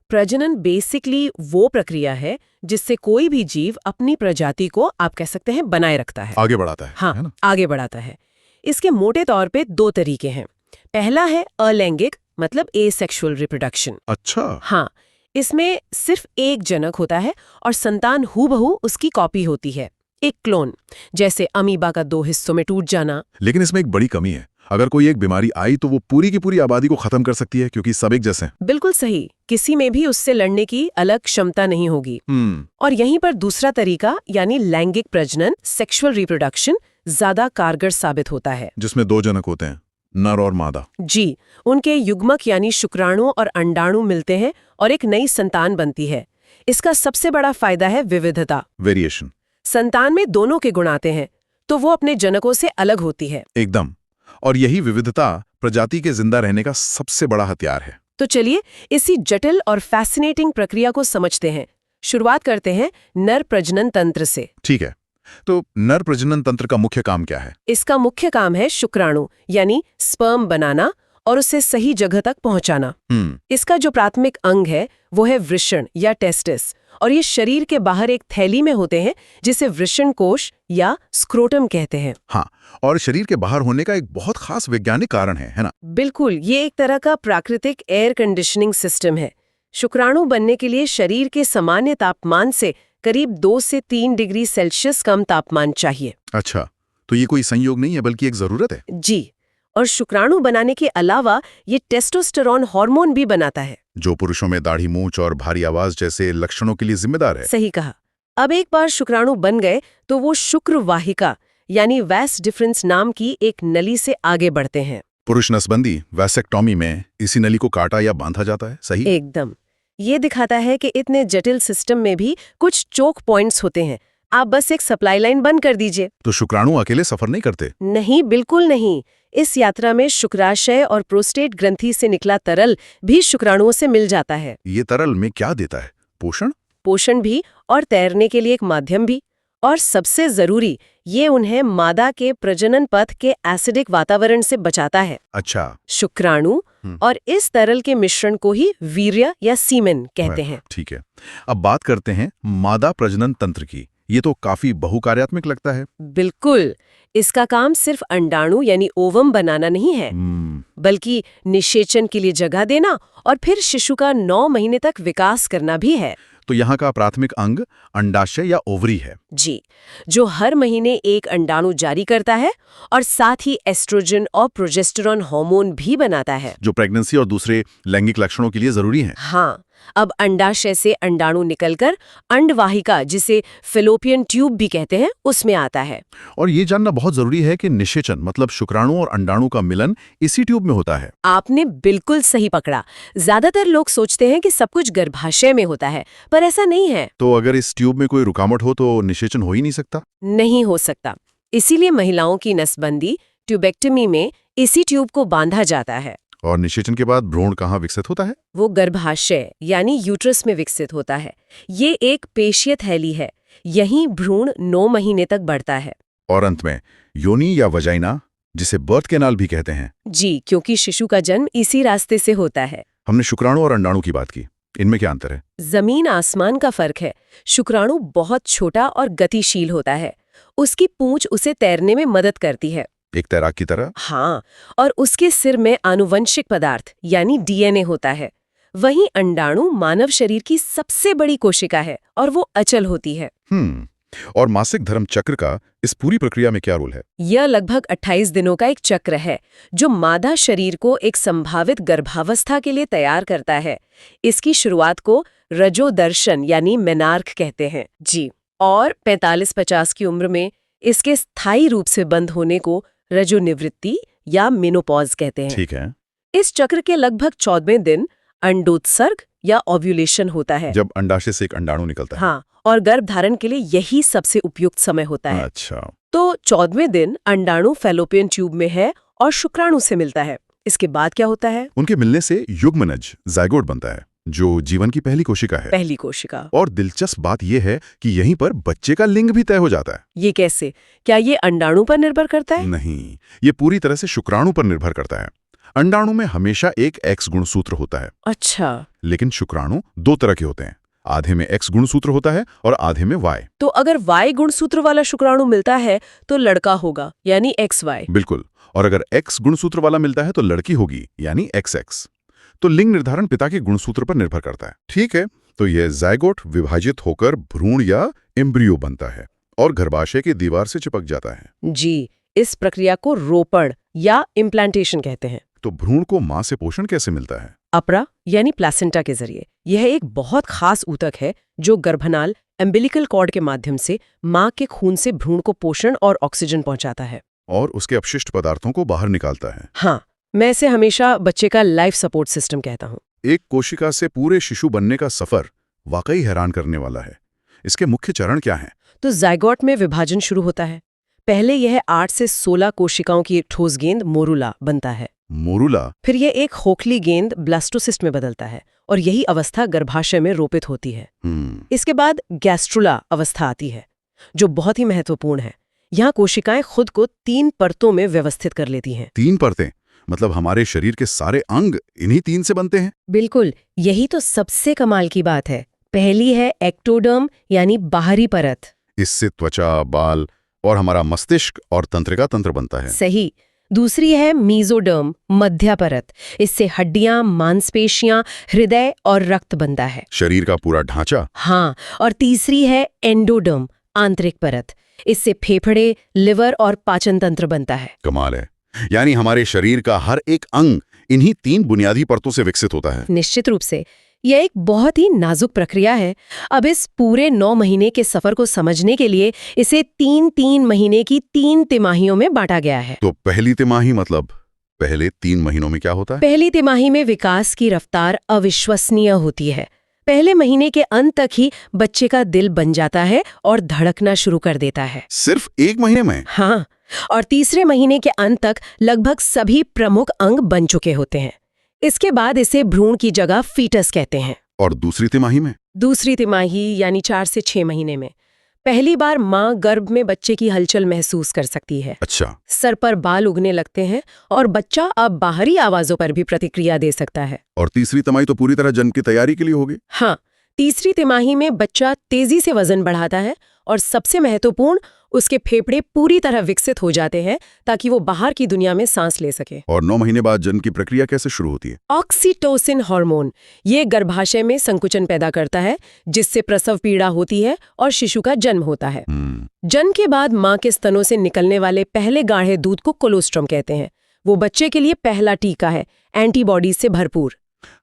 Speaker 2: प्रजनन बेसिकली वो प्रक्रिया है जिससे कोई भी जीव अपनी प्रजाति को, आप कह सकते हैं, बनाए रखता है,
Speaker 3: आगे बढ़ाता है।
Speaker 2: हाँ,
Speaker 3: है ना?
Speaker 2: आगे बढ़ाता है। इसके मोटे तौर पे 2 तरीके हैं। पहला है अलैंगिक, मतलब एसेक्सुअल रिप्रोडक्शन।
Speaker 3: अच्छा।
Speaker 2: हाँ, इसमें सिर्फ एक जनक होता है और संतान हूबहू उसकी कॉपी होती है, एक क्लोन, जैसे अमीबा का 2 हिस्सों में टूट जाना।
Speaker 3: लेकिन इसमें एक बड़ी कमी है, अगर कोई एक बीमारी आई तो वो पूरी की पूरी आबादी को खत्म कर सकती है क्योंकि सब एक जैसे हैं।
Speaker 2: बिल्कुल सही, किसी में भी उससे लड़ने की अलग क्षमता नहीं होगी। और यहीं पर दूसरा तरीका यानी लैंगिक प्रजनन, सेक्सुअल रिप्रोडक्शन, ज्यादा कारगर साबित होता है।
Speaker 3: जिसमें 2 जनक होते हैं, नर और मादा।
Speaker 2: जी, उनके युग्मक यानी शुक्राणु और अंडाणु मिलते हैं और एक नई संतान बनती है। इसका सबसे बड़ा फायदा है विविधता।
Speaker 3: वेरिएशन।
Speaker 2: संतान में दोनों के गुण आते हैं, तो वो अपने जनकों से अलग होती है।
Speaker 3: एकदम। और यही विविधता प्रजाति के जिंदा रहने का सबसे बड़ा हथियार है।
Speaker 2: तो चलिए इसी जटिल और फैसिनेटिंग प्रक्रिया को समझते हैं। शुरुआत करते हैं नर प्रजनन तंत्र से।
Speaker 3: ठीक है, तो नर प्रजनन तंत्र का मुख्य काम क्या है?
Speaker 2: इसका मुख्य काम है शुक्राणु यानी स्पर्म बनाना और उसे सही जगह तक पहुंचाना। इसका जो प्राथमिक अंग है वो है वृषण या टेस्टिस, और ये शरीर के बाहर एक थैली में होते हैं जिसे वृषण कोश या स्क्रोटम कहते हैं।
Speaker 3: हाँ, और शरीर के बाहर होने का एक बहुत खास वैज्ञानिक कारण है ना?
Speaker 2: बिल्कुल, ये एक तरह का प्राकृतिक एयर कंडीशनिंग सिस्टम है। शुक्राणु बनने के लिए शरीर के सामान्य तापमान से करीब 2 से 3 डिग्री सेल्सियस कम तापमान चाहिए।
Speaker 3: अच्छा, तो ये कोई संयोग नहीं है बल्कि एक जरूरत है।
Speaker 2: जी, और शुक्राणु बनाने के अलावा ये टेस्टोस्टेरोन हार्मोन भी बनाता है,
Speaker 3: जो पुरुषों में दाढ़ी मूंछ और भारी आवाज जैसे लक्षणों के लिए जिम्मेदार है।
Speaker 2: सही कहा। अब एक बार शुक्राणु बन गए तो वो शुक्र वाहिका यानी वैस डिफरेंस नाम की एक नली से आगे बढ़ते हैं।
Speaker 3: पुरुष नसबंदी वैसेक्टॉमी में इसी नली को काटा या बांधा जाता है, सही?
Speaker 2: एकदम। ये दिखाता है कि इतने जटिल सिस्टम में भी कुछ चोक पॉइंट्स होते हैं। आप बस एक सप्लाई लाइन बंद कर दीजिए।
Speaker 3: तो शुक्राणु अकेले सफर नहीं करते?
Speaker 2: नहीं, बिल्कुल नहीं। इस यात्रा में शुक्राशय और प्रोस्टेट ग्रंथि से निकला तरल भी शुक्राणुओं से मिल जाता है।
Speaker 3: ये तरल में क्या देता है? पोषण?
Speaker 2: पोषण भी, और तैरने के लिए एक माध्यम भी। और सबसे जरूरी, ये उन्हें मादा के प्रजनन पथ के एसिडिक वातावरण से बचाता है।
Speaker 3: अच्छा।
Speaker 2: शुक्राणु और इस तरल के मिश्रण को ही वीर्य या सीमेन कहते हैं।
Speaker 3: ठीक है, अब बात करते हैं मादा प्रजनन तंत्र की। ये तो काफी बहुकार्यात्मक लगता है।
Speaker 2: बिल्कुल, इसका काम सिर्फ अंडाणु यानी ओवम बनाना नहीं है, बल्कि निषेचन के लिए जगह देना और फिर शिशु का 9 महीने तक विकास करना भी है।
Speaker 3: तो यहाँ का प्राथमिक अंग अंडाशय या ओवरी है।
Speaker 2: जी, जो हर महीने एक अंडाणु जारी करता है और साथ ही एस्ट्रोजन और प्रोजेस्टेरॉन हार्मोन भी बनाता है,
Speaker 3: जो प्रेगनेंसी और दूसरे लैंगिक लक्षणों के लिए जरूरी है।
Speaker 2: हाँ, अब अंडाशय से अंडाणु निकलकर अंडवाहिका, जिसे फेलोपियन ट्यूब भी कहते हैं, उसमें आता है।
Speaker 3: और ये जानना बहुत जरूरी है कि निषेचन मतलब शुक्राणु और अंडाणु का मिलन इसी ट्यूब में होता है।
Speaker 2: आपने बिल्कुल सही पकड़ा। ज्यादातर लोग सोचते हैं कि सब कुछ गर्भाशय में होता है, पर ऐसा नहीं है।
Speaker 3: तो अगर इस ट्यूब में कोई रुकावट हो तो निषेचन हो ही नहीं सकता?
Speaker 2: नहीं हो सकता। इसीलिए महिलाओं की नसबंदी, ट्यूबेक्टमी में इसी ट्यूब को बांधा जाता है।
Speaker 3: और निषेचन के बाद भ्रूण कहाँ विकसित होता है?
Speaker 2: वो गर्भाशय यानी यूट्रस में विकसित होता है। ये एक पेशीय थैली है, यहीं भ्रूण 9 महीने तक बढ़ता है।
Speaker 3: और अंत में योनि या वजाइना, जिसे बर्थ कैनाल भी कहते हैं।
Speaker 2: जी, क्योंकि शिशु का जन्म इसी रास्ते से होता है।
Speaker 3: हमने शुक्राणु और अंडाणु की बात की, इनमें क्या अंतर है?
Speaker 2: जमीन आसमान का फर्क है। शुक्राणु बहुत छोटा और गतिशील होता है। उसकी पूंछ उसे तैरने में मदद करती है,
Speaker 3: एक तैराक की तरह।
Speaker 2: हाँ, और उसके सिर में आनुवंशिक पदार्थ यानी डीएनए होता है। वहीं अंडाणु मानव शरीर की सबसे बड़ी कोशिका है और वो अचल होती है।
Speaker 3: और मासिक धर्म चक्र का इस पूरी प्रक्रिया में क्या रोल है?
Speaker 2: यह लगभग 28 दिनों का एक चक्र है जो मादा शरीर को एक संभावित गर्भावस्था के लिए तैयार करता है। इसकी शुरुआत को रजोदर्शन यानी मेनार्क कहते हैं। जी, और 45-50 की उम्र में इसके स्थायी रूप से बंद होने को रजोनिवृत्ति या मेनोपॉज कहते हैं।
Speaker 3: ठीक है।
Speaker 2: इस चक्र के लगभग 14वें दिन अंडोत्सर्ग या ओव्यूलेशन होता है,
Speaker 3: जब अंडाशय से एक अंडाणु निकलता है।
Speaker 2: हाँ, और गर्भधारण के लिए यही सबसे उपयुक्त समय होता है।
Speaker 3: अच्छा।
Speaker 2: तो 14वें दिन अंडाणु फैलोपियन ट्यूब में है और शुक्राणु से मिलता है। इसके बाद क्या होता है?
Speaker 3: उनके मिलने से युग्मनज जाइगोट बनता है, जो जीवन की पहली कोशिका है।
Speaker 2: पहली कोशिका।
Speaker 3: और दिलचस्प बात यह है कि यहीं पर बच्चे का लिंग भी तय हो जाता है।
Speaker 2: ये कैसे? क्या ये अंडाणु पर निर्भर करता है?
Speaker 3: नहीं, ये पूरी तरह से शुक्राणु पर निर्भर करता है। अंडाणु में हमेशा एक एक्स गुणसूत्र होता है।
Speaker 2: अच्छा।
Speaker 3: लेकिन शुक्राणु 2 तरह के होते हैं, आधे में एक्स गुणसूत्र होता है और आधे में वाई।
Speaker 2: तो अगर वाई गुणसूत्र वाला शुक्राणु मिलता है तो लड़का होगा यानी XY।
Speaker 3: बिल्कुल। और अगर एक्स गुणसूत्र वाला मिलता है तो लड़की होगी यानी XX।
Speaker 1: तो लिंग निर्धारण पिता के गुणसूत्र पर निर्भर करता है। ठीक है, तो यह ज़ायगोट विभाजित होकर भ्रूण या एम्ब्रियो बनता है और गर्भाशय की दीवार से चिपक जाता है।
Speaker 2: जी, इस प्रक्रिया को रोपण या इम्प्लांटेशन कहते हैं।
Speaker 1: तो भ्रूण को मां से पोषण कैसे मिलता है?
Speaker 2: अपरा यानी प्लेसेंटा के जरिए। यह एक बहुत खास ऊतक है जो गर्भनाल एम्बिलिकल कॉर्ड के माध्यम से मां के खून से भ्रूण को पोषण और ऑक्सीजन पहुंचाता है
Speaker 1: और उसके अपशिष्ट पदार्थों को बाहर निकालता है।
Speaker 2: हाँ, मैं इसे हमेशा बच्चे का लाइफ सपोर्ट सिस्टम कहता हूँ।
Speaker 1: एक कोशिका से पूरे शिशु बनने का सफर वाकई हैरान करने वाला है। इसके मुख्य चरण क्या हैं?
Speaker 2: तो ज़ायगोट में विभाजन शुरू होता है। पहले यह 8 से 16 कोशिकाओं की एक ठोस गेंद मोरूला बनता है।
Speaker 1: मोरूला?
Speaker 2: फिर यह एक खोखली गेंद ब्लास्टोसिस्ट में बदलता है और यही अवस्था गर्भाशय में रोपित होती है। इसके बाद गैस्ट्रुला अवस्था आती है, जो बहुत ही महत्वपूर्ण है। यहाँ कोशिकाएं खुद को 3 परतों में व्यवस्थित कर लेती हैं।
Speaker 1: 3 परतें? मतलब हमारे शरीर के सारे अंग इन्हीं 3 से बनते हैं?
Speaker 2: बिल्कुल, यही तो सबसे कमाल की बात है। पहली है एक्टोडर्म यानी बाहरी परत।
Speaker 1: इससे त्वचा, बाल और हमारा मस्तिष्क और तंत्रिका तंत्र बनता है।
Speaker 2: सही। दूसरी है मीजोडर्म, मध्य परत। इससे हड्डियां, मांसपेशियां, हृदय और रक्त बनता है।
Speaker 1: शरीर का पूरा ढांचा?
Speaker 2: हाँ, और तीसरी है एंडोडर्म, आंतरिक परत। इससे फेफड़े, लिवर और पाचन तंत्र बनता है।
Speaker 1: कमाल है। यानी हमारे शरीर का हर एक अंग इन्हीं 3 बुनियादी परतों से विकसित होता है।
Speaker 2: निश्चित रूप से। यह एक बहुत ही नाजुक प्रक्रिया है। अब इस पूरे 9 महीने के सफर को समझने के लिए इसे 3-3 महीने की 3 तिमाहियों में बांटा गया है।
Speaker 1: तो पहली तिमाही मतलब पहले 3 महीनों में क्या होता है?
Speaker 2: पहली तिमाही में विकास की रफ्तार अविश्वसनीय होती है। पहले महीने के अंत तक ही बच्चे का दिल बन जाता है और धड़कना शुरू कर देता है।
Speaker 1: सिर्फ 1 महीने में?
Speaker 2: हाँ, और तीसरे महीने के अंत तक लगभग सभी प्रमुख अंग बन चुके होते हैं। इसके बाद इसे भ्रूण की जगह फीटस कहते हैं।
Speaker 1: और दूसरी तिमाही में?
Speaker 2: दूसरी तिमाही यानी 4 से 6 महीने में पहली बार माँ गर्भ में बच्चे की हलचल महसूस कर सकती है।
Speaker 1: अच्छा।
Speaker 2: सर पर बाल उगने लगते हैं और बच्चा अब बाहरी आवाजों पर भी प्रतिक्रिया दे सकता है।
Speaker 1: और तीसरी तिमाही तो पूरी तरह जन्म की तैयारी के लिए होगी।
Speaker 2: हाँ, तीसरी तिमाही में बच्चा तेजी से वजन बढ़ाता है और सबसे महत्वपूर्ण, उसके फेफड़े पूरी तरह विकसित हो जाते हैं ताकि वो बाहर की दुनिया में सांस ले सके।
Speaker 1: और 9 महीने बाद जन्म की प्रक्रिया कैसे शुरू होती है?
Speaker 2: ऑक्सीटोसिन हार्मोन ये गर्भाशय में संकुचन पैदा करता है, जिससे प्रसव पीड़ा होती है और शिशु का जन्म होता है। जन्म के बाद माँ के स्तनों से निकलने वाले पहले गाढ़े दूध को कोलोस्ट्रम कहते हैं। वो बच्चे के लिए पहला टीका है, एंटीबॉडीज से भरपूर।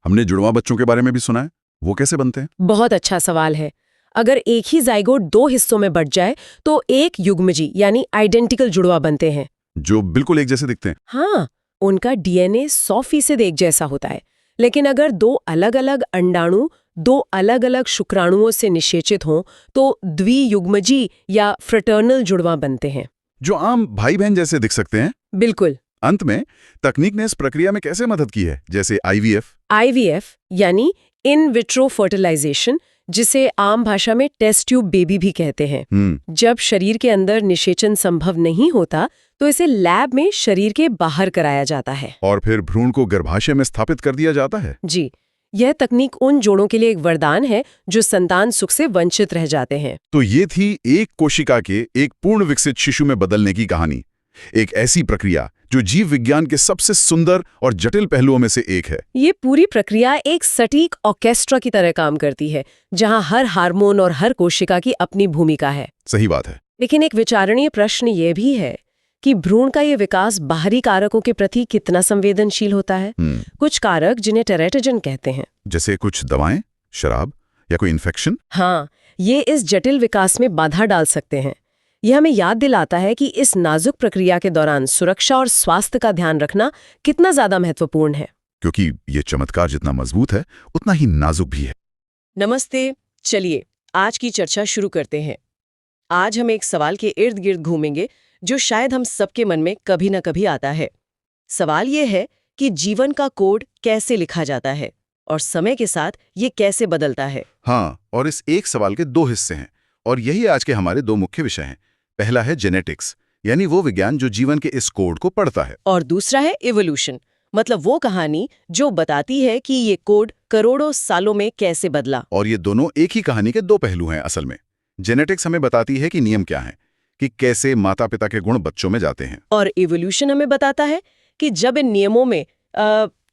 Speaker 1: हमने जुड़वा बच्चों के बारे में भी सुना है, वो कैसे बनते हैं?
Speaker 2: बहुत अच्छा सवाल है। अगर एक ही जाइगोट 2 हिस्सों में बंट जाए तो एक युग्मजी यानी आइडेंटिकल जुड़वा बनते हैं,
Speaker 1: जो बिल्कुल एक जैसे दिखते हैं।
Speaker 2: हाँ, उनका डीएनए 100% एक जैसा होता है। लेकिन अगर 2 अलग-अलग अंडाणु 2 अलग-अलग शुक्राणुओं से निषेचित हों तो द्वियुग्मजी या फ्रेटर्नल जुड़वा बनते हैं,
Speaker 1: जो आम भाई बहन जैसे दिख सकते हैं।
Speaker 2: बिल्कुल।
Speaker 1: अंत में तकनीक ने इस प्रक्रिया में कैसे मदद की है, जैसे
Speaker 2: आईवीएफ यानी इन विट्रो फर्टिलाइजेशन, जिसे आम भाषा में टेस्ट ट्यूब बेबी भी कहते हैं। जब शरीर के अंदर निषेचन संभव नहीं होता तो इसे लैब में शरीर के बाहर कराया जाता है
Speaker 1: और फिर भ्रूण को गर्भाशय में स्थापित कर दिया जाता है।
Speaker 2: जी, यह तकनीक उन जोड़ों के लिए एक वरदान है जो संतान सुख से वंचित रह जाते हैं।
Speaker 1: तो ये थी एक कोशिका के एक पूर्ण विकसित शिशु में बदलने की कहानी। एक ऐसी प्रक्रिया जो जीव विज्ञान के सबसे सुंदर और जटिल पहलुओं में से एक है।
Speaker 2: ये पूरी प्रक्रिया एक सटीक ऑर्केस्ट्रा की तरह काम करती है, जहां हर हार्मोन और हर कोशिका की अपनी भूमिका है।
Speaker 1: सही बात है।
Speaker 2: लेकिन एक विचारणीय प्रश्न ये भी है कि भ्रूण का ये विकास बाहरी कारकों के प्रति कितना संवेदनशील होता है। कुछ कारक जिन्हें टेरेटोजन कहते हैं,
Speaker 1: जैसे कुछ दवाएं, शराब या कोई इन्फेक्शन,
Speaker 2: हाँ, ये इस जटिल विकास में बाधा डाल सकते हैं। यह हमें याद दिलाता है कि इस नाजुक प्रक्रिया के दौरान सुरक्षा और स्वास्थ्य का ध्यान रखना कितना ज्यादा महत्वपूर्ण है,
Speaker 1: क्योंकि ये चमत्कार जितना मजबूत है उतना ही नाजुक भी है।
Speaker 2: नमस्ते, चलिए आज की चर्चा शुरू करते हैं। आज हम एक सवाल के इर्द गिर्द घूमेंगे जो शायद हम सबके मन में कभी न कभी आता है। सवाल ये है कि जीवन का कोड कैसे लिखा जाता है और समय के साथ ये कैसे बदलता है।
Speaker 1: हाँ, और इस एक सवाल के 2 हिस्से हैं और यही आज के हमारे 2 मुख्य विषय हैं। पहला है जेनेटिक्स, यानी वो विज्ञान जो जीवन के इस कोड को पढ़ता है,
Speaker 2: और दूसरा है इवोल्यूशन, मतलब वो कहानी जो बताती है कि ये कोड करोड़ों सालों में कैसे बदला।
Speaker 1: और ये दोनों एक ही कहानी के 2 पहलू हैं असल में। जेनेटिक्स हमें बताती है कि नियम क्या हैं, कि कैसे माता पिता के गुण बच्चों में जाते हैं,
Speaker 2: और इवोल्यूशन हमें बताता है कि जब इन नियमों में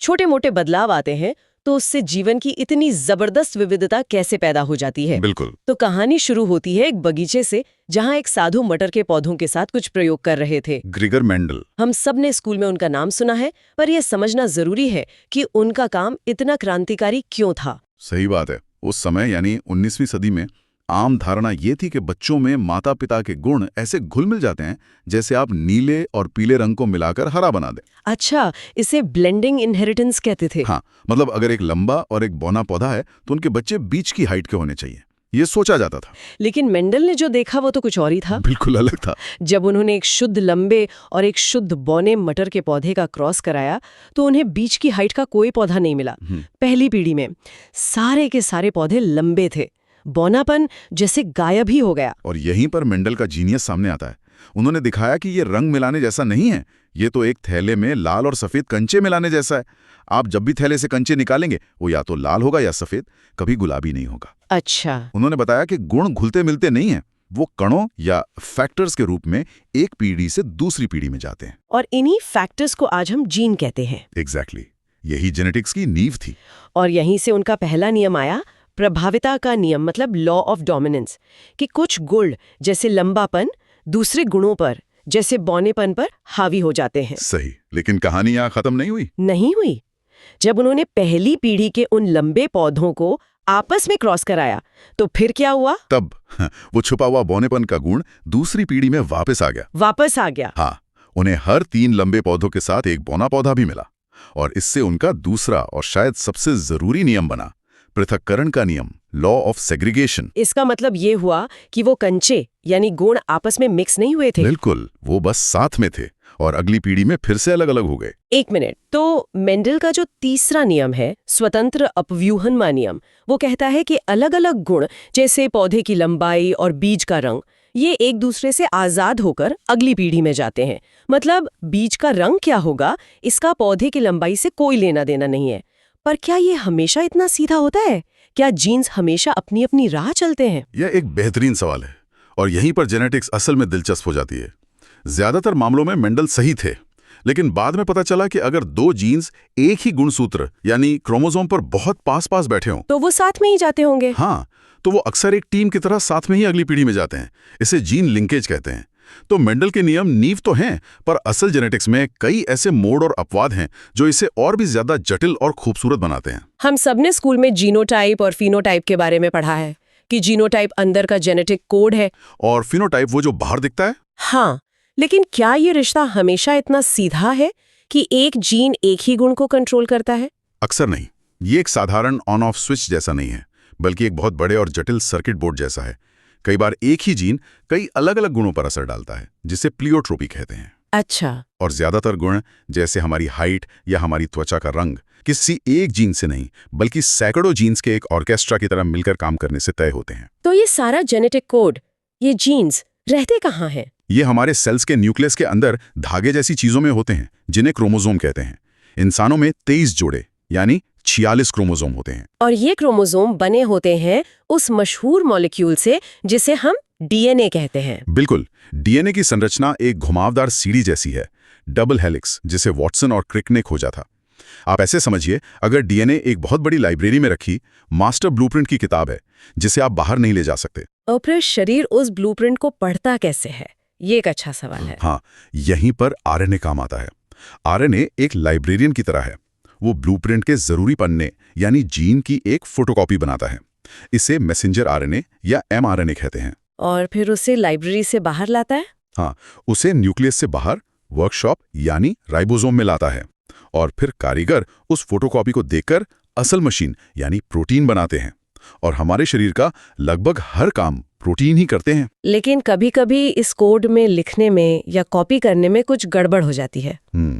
Speaker 2: छोटे मोटे बदलाव आते हैं तो उससे जीवन की इतनी जबरदस्त विविधता कैसे पैदा हो जाती है।
Speaker 3: बिल्कुल।
Speaker 2: तो कहानी शुरू होती है एक बगीचे से, जहां एक साधु मटर के पौधों के साथ कुछ प्रयोग कर रहे थे।
Speaker 3: ग्रिगर मेंडल।
Speaker 2: हम सब ने स्कूल में उनका नाम सुना है, पर यह समझना जरूरी है कि उनका काम इतना क्रांतिकारी क्यों था।
Speaker 3: सही बात है। उस समय यानी 19वीं सदी में आम धारणा ये थी कि बच्चों में माता पिता के गुण ऐसे घुल मिल जाते हैं जैसे आप नीले और पीले रंग को मिलाकर हरा बना दें।
Speaker 2: अच्छा, इसे ब्लेंडिंग इनहेरिटेंस कहते थे।
Speaker 3: हाँ, मतलब अगर एक लंबा और एक बौना पौधा है तो उनके बच्चे बीच की हाइट के होने चाहिए, ये सोचा जाता था।
Speaker 2: लेकिन मेंडल ने जो देखा वो तो कुछ और ही था।
Speaker 3: बिल्कुल अलग था।
Speaker 2: जब उन्होंने एक शुद्ध लंबे और एक शुद्ध बौने मटर के पौधे का क्रॉस कराया तो उन्हें बीच की हाइट का कोई पौधा नहीं मिला। पहली पीढ़ी में सारे के सारे पौधे लंबे थे, बौनापन जैसे गायब ही हो गया।
Speaker 3: और यहीं पर मेंडल का जीनियस सामने आता है। उन्होंने दिखाया कि ये रंग मिलाने जैसा नहीं है, ये तो एक थैले में लाल और सफेद कंचे मिलाने जैसा है। आप जब भी थैले से कंचे निकालेंगे वो या तो लाल होगा या सफेद, कभी गुलाबी नहीं होगा।
Speaker 2: अच्छा।
Speaker 3: उन्होंने बताया कि गुण घुलते मिलते नहीं हैं, वो कणों या फैक्टर्स के रूप में एक पीढ़ी से दूसरी पीढ़ी में जाते हैं।
Speaker 2: और इन्हीं फैक्टर्स को आज हम जीन कहते हैं।
Speaker 3: एग्जैक्टली, यही जेनेटिक्स की नींव थी।
Speaker 2: और यहीं से उनका पहला नियम आया, प्रभाविता का नियम, मतलब लॉ ऑफ डोमिनेंस, कि कुछ गुण जैसे लंबापन दूसरे गुणों पर जैसे बौनेपन पर हावी हो जाते हैं।
Speaker 3: सही, लेकिन कहानी यहाँ खत्म नहीं हुई।
Speaker 2: जब उन्होंने पहली पीढ़ी के उन लंबे पौधों को आपस में क्रॉस कराया तो फिर क्या हुआ?
Speaker 3: तब वो छुपा हुआ बौनेपन का गुण दूसरी पीढ़ी में वापस आ गया। हाँ, उन्हें हर 3 लंबे पौधों के साथ एक बौना पौधा भी मिला, और इससे उनका दूसरा और शायद सबसे जरूरी नियम बना, पृथक्करण का नियम, लॉ ऑफ सेग्रीगेशन।
Speaker 2: इसका मतलब ये हुआ कि वो कंचे यानी गुण आपस में मिक्स नहीं हुए थे।
Speaker 3: बिल्कुल, वो बस साथ में थे और अगली पीढ़ी में फिर से अलग अलग हो गए।
Speaker 2: एक मिनट, तो मेंडल का जो तीसरा नियम है, स्वतंत्र अपव्यूहन नियम, वो कहता है कि अलग अलग गुण जैसे पौधे की लंबाई और बीज का रंग, ये एक दूसरे से आजाद होकर अगली पीढ़ी में जाते हैं। मतलब बीज का रंग क्या होगा, इसका पौधे की लंबाई से कोई लेना देना नहीं है। पर क्या ये हमेशा इतना सीधा होता है? क्या जीन्स हमेशा अपनी अपनी राह चलते हैं?
Speaker 3: यह एक बेहतरीन सवाल है, और यहीं पर जेनेटिक्स असल में दिलचस्प हो जाती है। ज्यादातर मामलों में मेंडल सही थे, लेकिन बाद में पता चला कि अगर 2 जीन्स एक ही गुणसूत्र यानी क्रोमोसोम पर बहुत पास पास बैठे हों
Speaker 2: तो वो साथ में ही जाते होंगे।
Speaker 3: हाँ, तो वो अक्सर एक टीम की तरह साथ में ही अगली पीढ़ी में जाते हैं। इसे जीन लिंकेज कहते हैं। तो मेंडल के नियम नींव तो हैं, पर असल जेनेटिक्स में कई ऐसे मोड़ और अपवाद हैं जो इसे और भी ज्यादा जटिल और खूबसूरत बनाते हैं।
Speaker 2: हम सबने स्कूल में जीनोटाइप और फिनोटाइप के बारे में पढ़ा है कि जीनोटाइप अंदर का जेनेटिक कोड है
Speaker 3: और फिनोटाइप वो जो बाहर दिखता है।
Speaker 2: हाँ, लेकिन क्या ये रिश्ता हमेशा इतना सीधा है कि एक जीन एक ही गुण को कंट्रोल करता है?
Speaker 3: अक्सर नहीं। ये एक साधारण ऑन ऑफ स्विच जैसा नहीं है, बल्कि एक बहुत बड़े और जटिल सर्किट बोर्ड जैसा है। कई बार एक ही जीन कई अलग अलग गुणों पर असर डालता है, जिसे प्लियोट्रोपी कहते हैं।
Speaker 2: अच्छा।
Speaker 3: और ज्यादातर गुण जैसे हमारी हाइट या हमारी त्वचा का रंग किसी एक जीन से नहीं, बल्कि सैकड़ों जीन्स के एक ऑर्केस्ट्रा की तरह मिलकर काम करने से तय होते हैं।
Speaker 2: तो ये सारा जेनेटिक कोड, ये जीन्स रहते कहाँ हैं?
Speaker 3: ये हमारे सेल्स के न्यूक्लियस के अंदर धागे जैसी चीजों में होते हैं, जिन्हें क्रोमोसोम कहते हैं। इंसानों में 23 जोड़े यानी 46 क्रोमोसोम होते हैं।
Speaker 2: और ये क्रोमोसोम बने होते हैं उस मशहूर मॉलिक्यूल से जिसे हम डीएनए कहते हैं।
Speaker 3: बिल्कुल, डीएनए की संरचना एक घुमावदार सीढ़ी जैसी है, डबल हेलिक्स, जिसे वॉटसन और क्रिक ने खोजा था। आप ऐसे समझिए, अगर डीएनए एक बहुत बड़ी लाइब्रेरी में रखी मास्टर ब्लूप्रिंट की किताब है, जिसे आप बाहर नहीं ले जा सकते।
Speaker 2: और फिर शरीर उस ब्लूप्रिंट को पढ़ता कैसे है? ये एक अच्छा सवाल है।
Speaker 3: हाँ, यहीं पर आरएनए काम आता है। आरएनए एक लाइब्रेरियन की तरह है। वो ब्लूप्रिंट के जरूरी पन्ने यानी जीन की एक फोटोकॉपी बनाता है। इसे मैसेंजर आरएनए या एमआरएनए कहते हैं।
Speaker 2: और फिर उसे लाइब्रेरी से बाहर लाता है?
Speaker 3: हाँ, उसे न्यूक्लियस से बाहर वर्कशॉप यानी राइबोसोम में लाता है, और फिर कारीगर उस फोटोकॉपी को देखकर असल मशीन यानी प्रोटीन बनाते हैं। और हमारे शरीर का लगभग हर काम प्रोटीन ही करते हैं।
Speaker 2: लेकिन कभी-कभी इस कोड में लिखने में या कॉपी करने में कुछ गड़बड़ हो जाती है।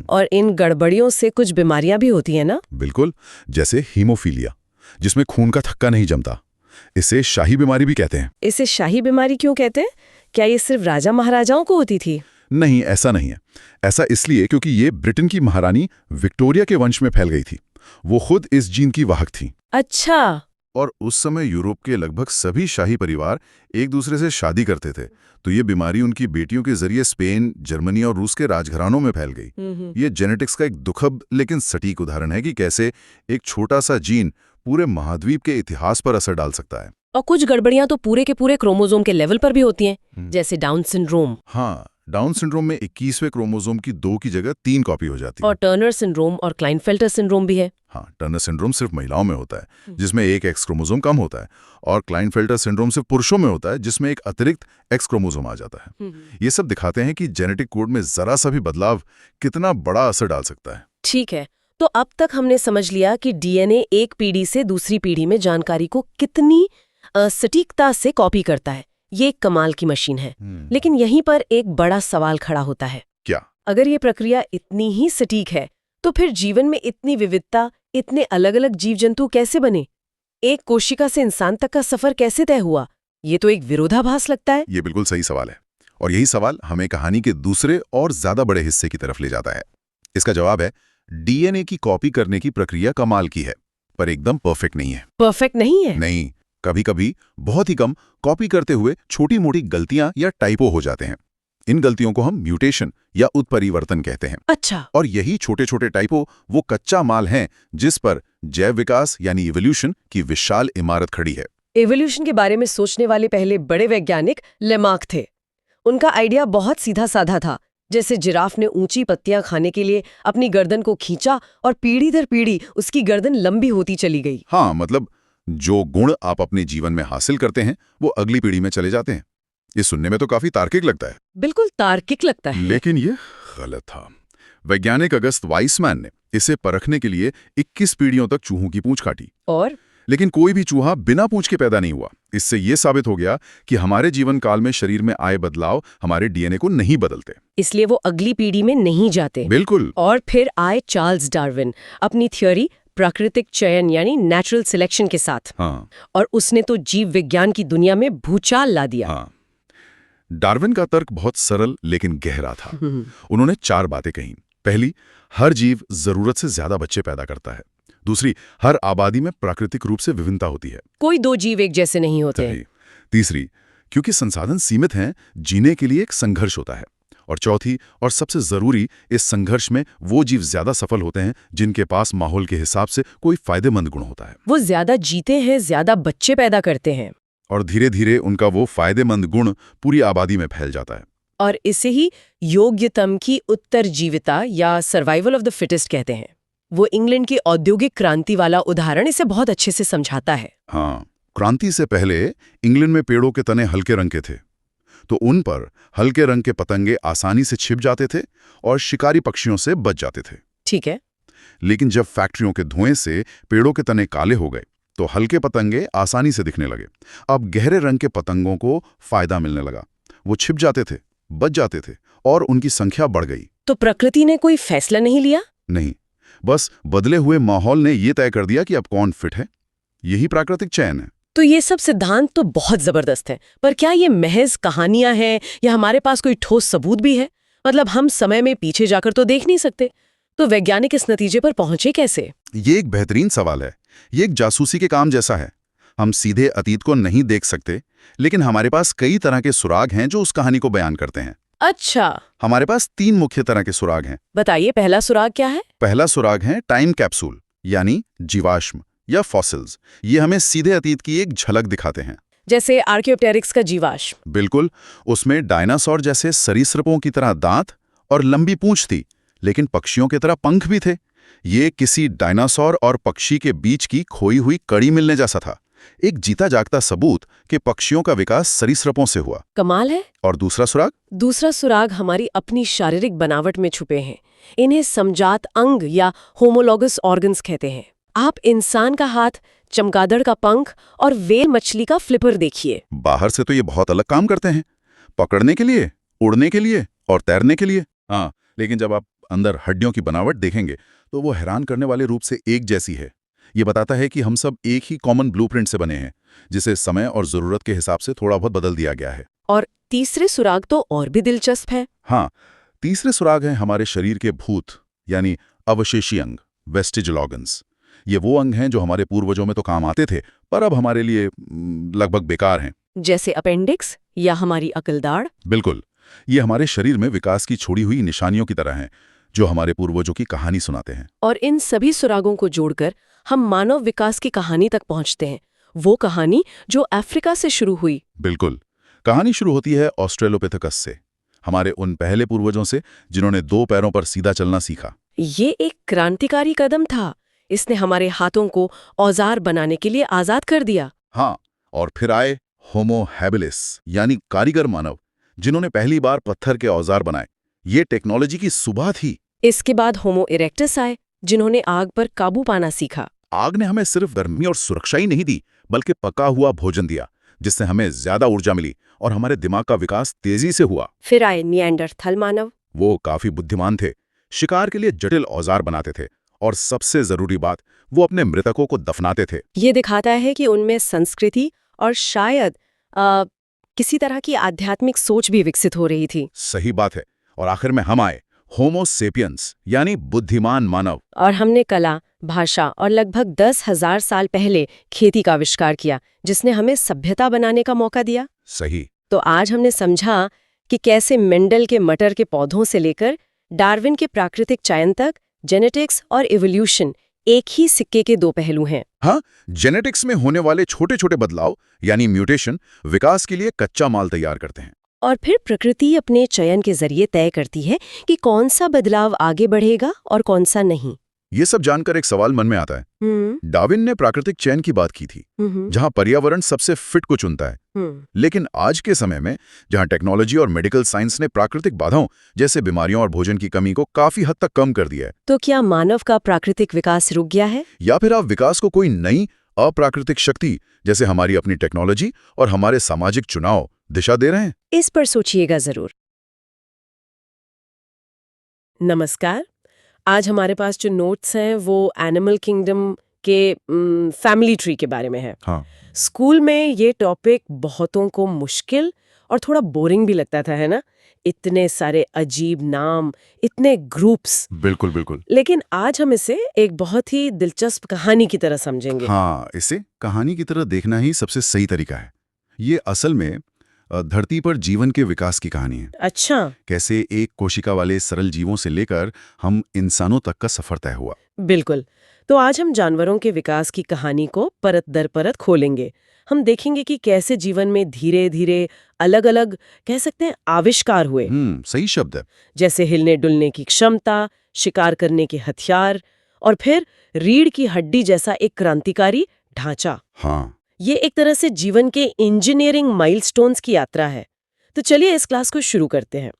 Speaker 2: और इन गड़बड़ियों से कुछ बीमारियां भी होती हैं ना?
Speaker 3: बिल्कुल, जैसे हीमोफीलिया, जिसमें खून का थक्का नहीं जमता। इसे शाही बीमारी भी कहते हैं।
Speaker 2: इसे शाही बीमारी क्यों कहते हैं? क्या ये सिर्फ राजा महाराजाओं को होती थी?
Speaker 3: नहीं, ऐसा नहीं है। ऐसा इसलिए क्योंकि ये ब्रिटेन की महारानी विक्टोरिया के वंश में फैल गई थी। वो खुद इस जीन की वाहक थी।
Speaker 2: अच्छा,
Speaker 3: और उस समय यूरोप के लगभग सभी शाही परिवार एक दूसरे से शादी करते थे, तो ये बीमारी उनकी बेटियों के जरिए स्पेन, जर्मनी और रूस के राजघरानों में फैल गई। ये जेनेटिक्स का एक दुखद लेकिन सटीक उदाहरण है कि कैसे एक छोटा सा जीन पूरे महाद्वीप के इतिहास पर असर डाल सकता है।
Speaker 2: और कुछ गड़बड़ियां तो पूरे के पूरे क्रोमोसोम के लेवल पर भी होती हैं, जैसे डाउन सिंड्रोम।
Speaker 3: हाँ, डाउन सिंड्रोम में 21वें क्रोमोसोम की 2 की जगह 3 कॉपी हो जाती है।
Speaker 2: और टर्नर सिंड्रोम और क्लाइनफेल्टर सिंड्रोम भी है।
Speaker 3: हाँ, टर्नर सिंड्रोम सिर्फ महिलाओं में होता है, जिसमें एक एक्स क्रोमोसोम कम होता है, और क्लाइनफेल्टर सिंड्रोम सिर्फ पुरुषों में होता है, जिसमें एक अतिरिक्त एक्स क्रोमोसोम आ जाता है। ये सब दिखाते हैं कि जेनेटिक कोड में जरा सा भी बदलाव कितना बड़ा असर डाल सकता है।
Speaker 2: ठीक है, तो अब तक हमने समझ लिया कि डीएनए एक पीढ़ी से दूसरी पीढ़ी में जानकारी को कितनी सटीकता से कॉपी करता है। ये एक कमाल की मशीन है। लेकिन यहीं पर एक बड़ा सवाल खड़ा होता है।
Speaker 3: क्या?
Speaker 2: अगर ये प्रक्रिया इतनी ही सटीक है, तो फिर जीवन में इतनी विविधता, इतने अलग अलग जीव जंतु कैसे बने? एक कोशिका से इंसान तक का सफर कैसे तय हुआ? ये तो एक विरोधाभास लगता है।
Speaker 3: ये बिल्कुल सही सवाल है, और यही सवाल हमें कहानी के दूसरे और ज्यादा बड़े हिस्से की तरफ ले जाता है। इसका जवाब है, डीएनए की कॉपी करने की प्रक्रिया कमाल की है, पर एकदम परफेक्ट नहीं है।
Speaker 2: परफेक्ट नहीं है?
Speaker 3: नहीं, कभी-कभी बहुत ही कम कॉपी करते हुए छोटी-मोटी गलतियां या टाइपो हो जाते हैं। इन गलतियों को हम म्यूटेशन या उत्परिवर्तन कहते हैं।
Speaker 2: अच्छा।
Speaker 3: और यही छोटे-छोटे टाइपो वो कच्चा माल हैं जिस पर जैव विकास यानी इवोल्यूशन की विशाल इमारत खड़ी है।
Speaker 2: एवोल्यूशन के बारे में सोचने वाले पहले बड़े वैज्ञानिक लेमार्क थे। उनका आइडिया बहुत सीधा साधा था, जैसे जिराफ ने ऊंची पत्तियां खाने के लिए अपनी गर्दन को खींचा और पीढ़ी दर पीढ़ी उसकी गर्दन लंबी होती चली गई।
Speaker 3: हाँ, मतलब जो गुण आप अपने जीवन में हासिल करते हैं वो अगली पीढ़ी में चले जाते हैं। ये सुनने में तो काफी तार्किक लगता है।
Speaker 2: बिल्कुल तार्किक लगता है,
Speaker 3: लेकिन ये गलत था। वैज्ञानिक अगस्त वाइसमैन ने इसे परखने के लिए 21 पीढ़ियों तक चूहों की पूंछ काटी,
Speaker 2: और
Speaker 3: लेकिन कोई भी चूहा बिना पूंछ के पैदा नहीं हुआ। इससे ये साबित हो गया कि हमारे जीवन काल में शरीर में आए बदलाव हमारे डीएनए को नहीं बदलते,
Speaker 2: इसलिए वो अगली पीढ़ी में नहीं जाते।
Speaker 3: बिल्कुल।
Speaker 2: और फिर आए चार्ल्स डार्विन अपनी थ्योरी प्राकृतिक चयन यानी नेचुरल सिलेक्शन के साथ।
Speaker 3: हाँ,
Speaker 2: और उसने तो जीव विज्ञान की दुनिया में भूचाल ला दिया।
Speaker 3: हाँ। डार्विन का तर्क बहुत सरल लेकिन गहरा था। उन्होंने 4 बातें कही। पहली, हर जीव जरूरत से ज्यादा बच्चे पैदा करता है। दूसरी, हर आबादी में प्राकृतिक रूप से विभिन्नता होती है,
Speaker 2: कोई दो जीव एक जैसे नहीं होते।
Speaker 3: सही। तीसरी, क्योंकि संसाधन सीमित हैं, जीने के लिए एक संघर्ष होता है। और चौथी और सबसे जरूरी, इस संघर्ष में वो जीव ज्यादा सफल होते हैं जिनके पास माहौल के हिसाब से कोई फायदेमंद गुण होता है।
Speaker 2: वो ज्यादा जीते हैं, ज्यादा बच्चे पैदा करते हैं,
Speaker 3: और धीरे धीरे उनका वो फायदेमंद गुण पूरी आबादी में फैल जाता है।
Speaker 2: और इसे ही योग्यतम की उत्तरजीविता या सर्वाइवल ऑफ द फिटेस्ट कहते हैं। वो इंग्लैंड की औद्योगिक क्रांति वाला उदाहरण इसे बहुत अच्छे से समझाता है।
Speaker 3: हाँ, क्रांति से पहले इंग्लैंड में पेड़ों के तने हल्के रंग के थे, तो उन पर हल्के रंग के पतंगे आसानी से छिप जाते थे और शिकारी पक्षियों से बच जाते थे।
Speaker 2: ठीक है।
Speaker 3: लेकिन जब फैक्ट्रियों के धुएं से पेड़ों के तने काले हो गए, तो हल्के पतंगे आसानी से दिखने लगे। अब गहरे रंग के पतंगों को फायदा मिलने लगा। वो छिप जाते थे, बच जाते थे, और उनकी संख्या बढ़ गई।
Speaker 2: तो प्रकृति ने कोई फैसला नहीं लिया?
Speaker 3: नहीं, बस बदले हुए माहौल ने ये तय कर दिया कि अब कौन फिट है। यही प्राकृतिक चयन है।
Speaker 2: तो ये सब सिद्धांत तो बहुत जबरदस्त है, पर क्या ये महज कहानियां हैं या हमारे पास कोई ठोस सबूत भी है? मतलब हम समय में पीछे जाकर तो देख नहीं सकते, तो वैज्ञानिक इस नतीजे पर पहुंचे कैसे?
Speaker 3: ये एक बेहतरीन सवाल है। ये एक जासूसी के काम जैसा है। हम सीधे अतीत को नहीं देख सकते, लेकिन हमारे पास कई तरह के सुराग हैं जो उस कहानी को बयान करते हैं।
Speaker 2: अच्छा,
Speaker 3: हमारे पास 3 मुख्य तरह के सुराग हैं।
Speaker 2: बताइए, पहला सुराग क्या है?
Speaker 3: पहला सुराग है टाइम कैप्सूल, यानी जीवाश्म या फॉसिल्स। ये हमें सीधे अतीत की एक झलक दिखाते हैं।
Speaker 2: जैसे आर्कियोप्टेरिक्स का जीवाश्म।
Speaker 3: बिल्कुल, उसमें डायनासोर जैसे सरीसृपों की तरह दांत और लंबी पूंछ थी, लेकिन पक्षियों की तरह पंख भी थे। ये किसी डायनासोर और पक्षी के बीच की खोई हुई कड़ी मिलने जैसा था, एक जीता जागता सबूत कि पक्षियों का विकास सरीसृपों से हुआ।
Speaker 2: कमाल है।
Speaker 3: और दूसरा सुराग?
Speaker 2: दूसरा सुराग हमारी अपनी शारीरिक बनावट में छुपे हैं। इन्हें समजात अंग या होमोलॉगस ऑर्गन्स कहते हैं। आप इंसान का हाथ, चमगादड़ का पंख और व्हेल मछली का फ्लिपर देखिए।
Speaker 3: बाहर से तो ये बहुत अलग काम करते हैं, पकड़ने के लिए, उड़ने के लिए और तैरने के लिए। हाँ, लेकिन जब आप अंदर हड्डियों की बनावट देखेंगे तो वो हैरान करने वाले रूप से एक जैसी है। ये बताता है कि हम सब एक ही कॉमन ब्लूप्रिंट से बने हैं, जिसे समय और जरूरत के हिसाब से थोड़ा बहुत बदल दिया गया है।
Speaker 2: और तीसरे सुराग तो और भी दिलचस्प है।
Speaker 3: हाँ, तीसरे सुराग हैं हमारे शरीर के भूत, यानी अवशेषी अंग, वेस्टिजल ऑर्गन्स। ये वो अंग हैं जो हमारे पूर्वजों में तो काम आते थे, पर अब हमारे लिए लगभग बेकार हैं।
Speaker 2: जैसे अपेंडिक्स या हमारी अकलदाढ़।
Speaker 3: बिल्कुल, ये हमारे शरीर में विकास की छोड़ी हुई निशानियों की तरह हैं, जो हमारे पूर्वजों की कहानी सुनाते हैं।
Speaker 2: और इन सभी सुरागों को जोड़कर हम मानव विकास की कहानी तक पहुंचते हैं, वो कहानी जो अफ्रीका से शुरू हुई।
Speaker 3: बिल्कुल, कहानी शुरू होती है ऑस्ट्रेलोपिथेकस से, हमारे उन पहले पूर्वजों से जिन्होंने 2 पैरों पर सीधा चलना सीखा।
Speaker 2: ये एक क्रांतिकारी कदम था। इसने हमारे हाथों को औजार बनाने के लिए आजाद कर दिया।
Speaker 3: हाँ, और फिर आए होमो हैबिलिस, यानी कारीगर मानव, जिन्होंने पहली बार पत्थर के औजार बनाए। ये टेक्नोलॉजी की सुबह थी।
Speaker 2: इसके बाद होमो इरेक्टस आए, जिन्होंने आग पर काबू पाना सीखा।
Speaker 3: आग ने हमें सिर्फ गर्मी और सुरक्षा ही नहीं दी, बल्कि पका हुआ भोजन दिया, जिससे हमें ज्यादा ऊर्जा मिली और हमारे दिमाग का विकास तेजी से हुआ।
Speaker 2: फिर आए निएंडरथल मानव।
Speaker 3: वो काफी बुद्धिमान थे, शिकार के लिए जटिल औजार बनाते थे, और सबसे जरूरी बात, वो अपने मृतकों को दफनाते थे।
Speaker 2: ये दिखाता है कि उनमें संस्कृति और शायद किसी तरह की आध्यात्मिक सोच भी विकसित हो रही थी।
Speaker 3: सही बात है। और आखिर में हम आए होमो सेपियंस, यानी बुद्धिमान मानव।
Speaker 2: और हमने कला, भाषा और लगभग 10,000 साल पहले खेती का आविष्कार किया, जिसने हमें सभ्यता बनाने का मौका दिया।
Speaker 3: सही।
Speaker 2: तो आज हमने समझा कि कैसे मेंडल के मटर के पौधों से लेकर डार्विन के प्राकृतिक चयन तक जेनेटिक्स और इवोल्यूशन एक ही सिक्के के 2 पहलू हैं।
Speaker 3: हाँ, जेनेटिक्स में होने वाले छोटे छोटे बदलाव, यानी म्यूटेशन, विकास के लिए कच्चा माल तैयार करते हैं।
Speaker 2: और फिर प्रकृति अपने चयन के जरिए तय करती है कि कौन सा बदलाव आगे बढ़ेगा और कौन सा नहीं।
Speaker 3: ये सब जानकर एक सवाल मन में आता है। डार्विन ने प्राकृतिक चयन की बात की थी, जहां पर्यावरण सबसे फिट को चुनता है। लेकिन आज के समय में, जहां टेक्नोलॉजी और मेडिकल साइंस ने प्राकृतिक बाधाओं जैसे बीमारियों और भोजन की कमी को काफी हद तक कम कर दिया है,
Speaker 2: तो क्या मानव का प्राकृतिक विकास रुक गया है?
Speaker 3: या फिर आप विकास को कोई नई अप्राकृतिक शक्ति, जैसे हमारी अपनी टेक्नोलॉजी और हमारे सामाजिक चुनाव, दिशा दे रहे हैं?
Speaker 2: इस पर सोचिएगा जरूर। नमस्कार। आज हमारे पास जो नोट्स हैं वो एनिमल किंगडम के फैमिली ट्री के बारे में है।
Speaker 3: हाँ।
Speaker 2: स्कूल में ये टॉपिक बहुतों को मुश्किल और थोड़ा बोरिंग भी लगता था, है ना? इतने सारे अजीब नाम, इतने ग्रुप्स।
Speaker 3: बिल्कुल बिल्कुल।
Speaker 2: लेकिन आज हम इसे एक बहुत ही दिलचस्प कहानी की तरह समझेंगे।
Speaker 3: हाँ, इसे कहानी की तरह देखना ही सबसे सही तरीका है। ये असल में धरती पर जीवन के विकास की कहानी है।
Speaker 2: अच्छा।
Speaker 3: कैसे एक कोशिका वाले सरल जीवों से लेकर हम इंसानों तक का सफर तय हुआ।
Speaker 2: बिल्कुल। तो आज हम जानवरों के विकास की कहानी को परत दर परत खोलेंगे। हम देखेंगे कि कैसे जीवन में धीरे धीरे अलग अलग, कह सकते हैं, आविष्कार हुए।
Speaker 3: सही शब्द है।
Speaker 2: जैसे हिलने डुलने की क्षमता, शिकार करने के हथियार, और फिर रीढ़ की हड्डी जैसा एक क्रांतिकारी ढांचा।
Speaker 3: हाँ,
Speaker 2: ये एक तरह से जीवन के इंजीनियरिंग माइलस्टोन्स की यात्रा है। तो चलिए इस क्लास को शुरू करते हैं।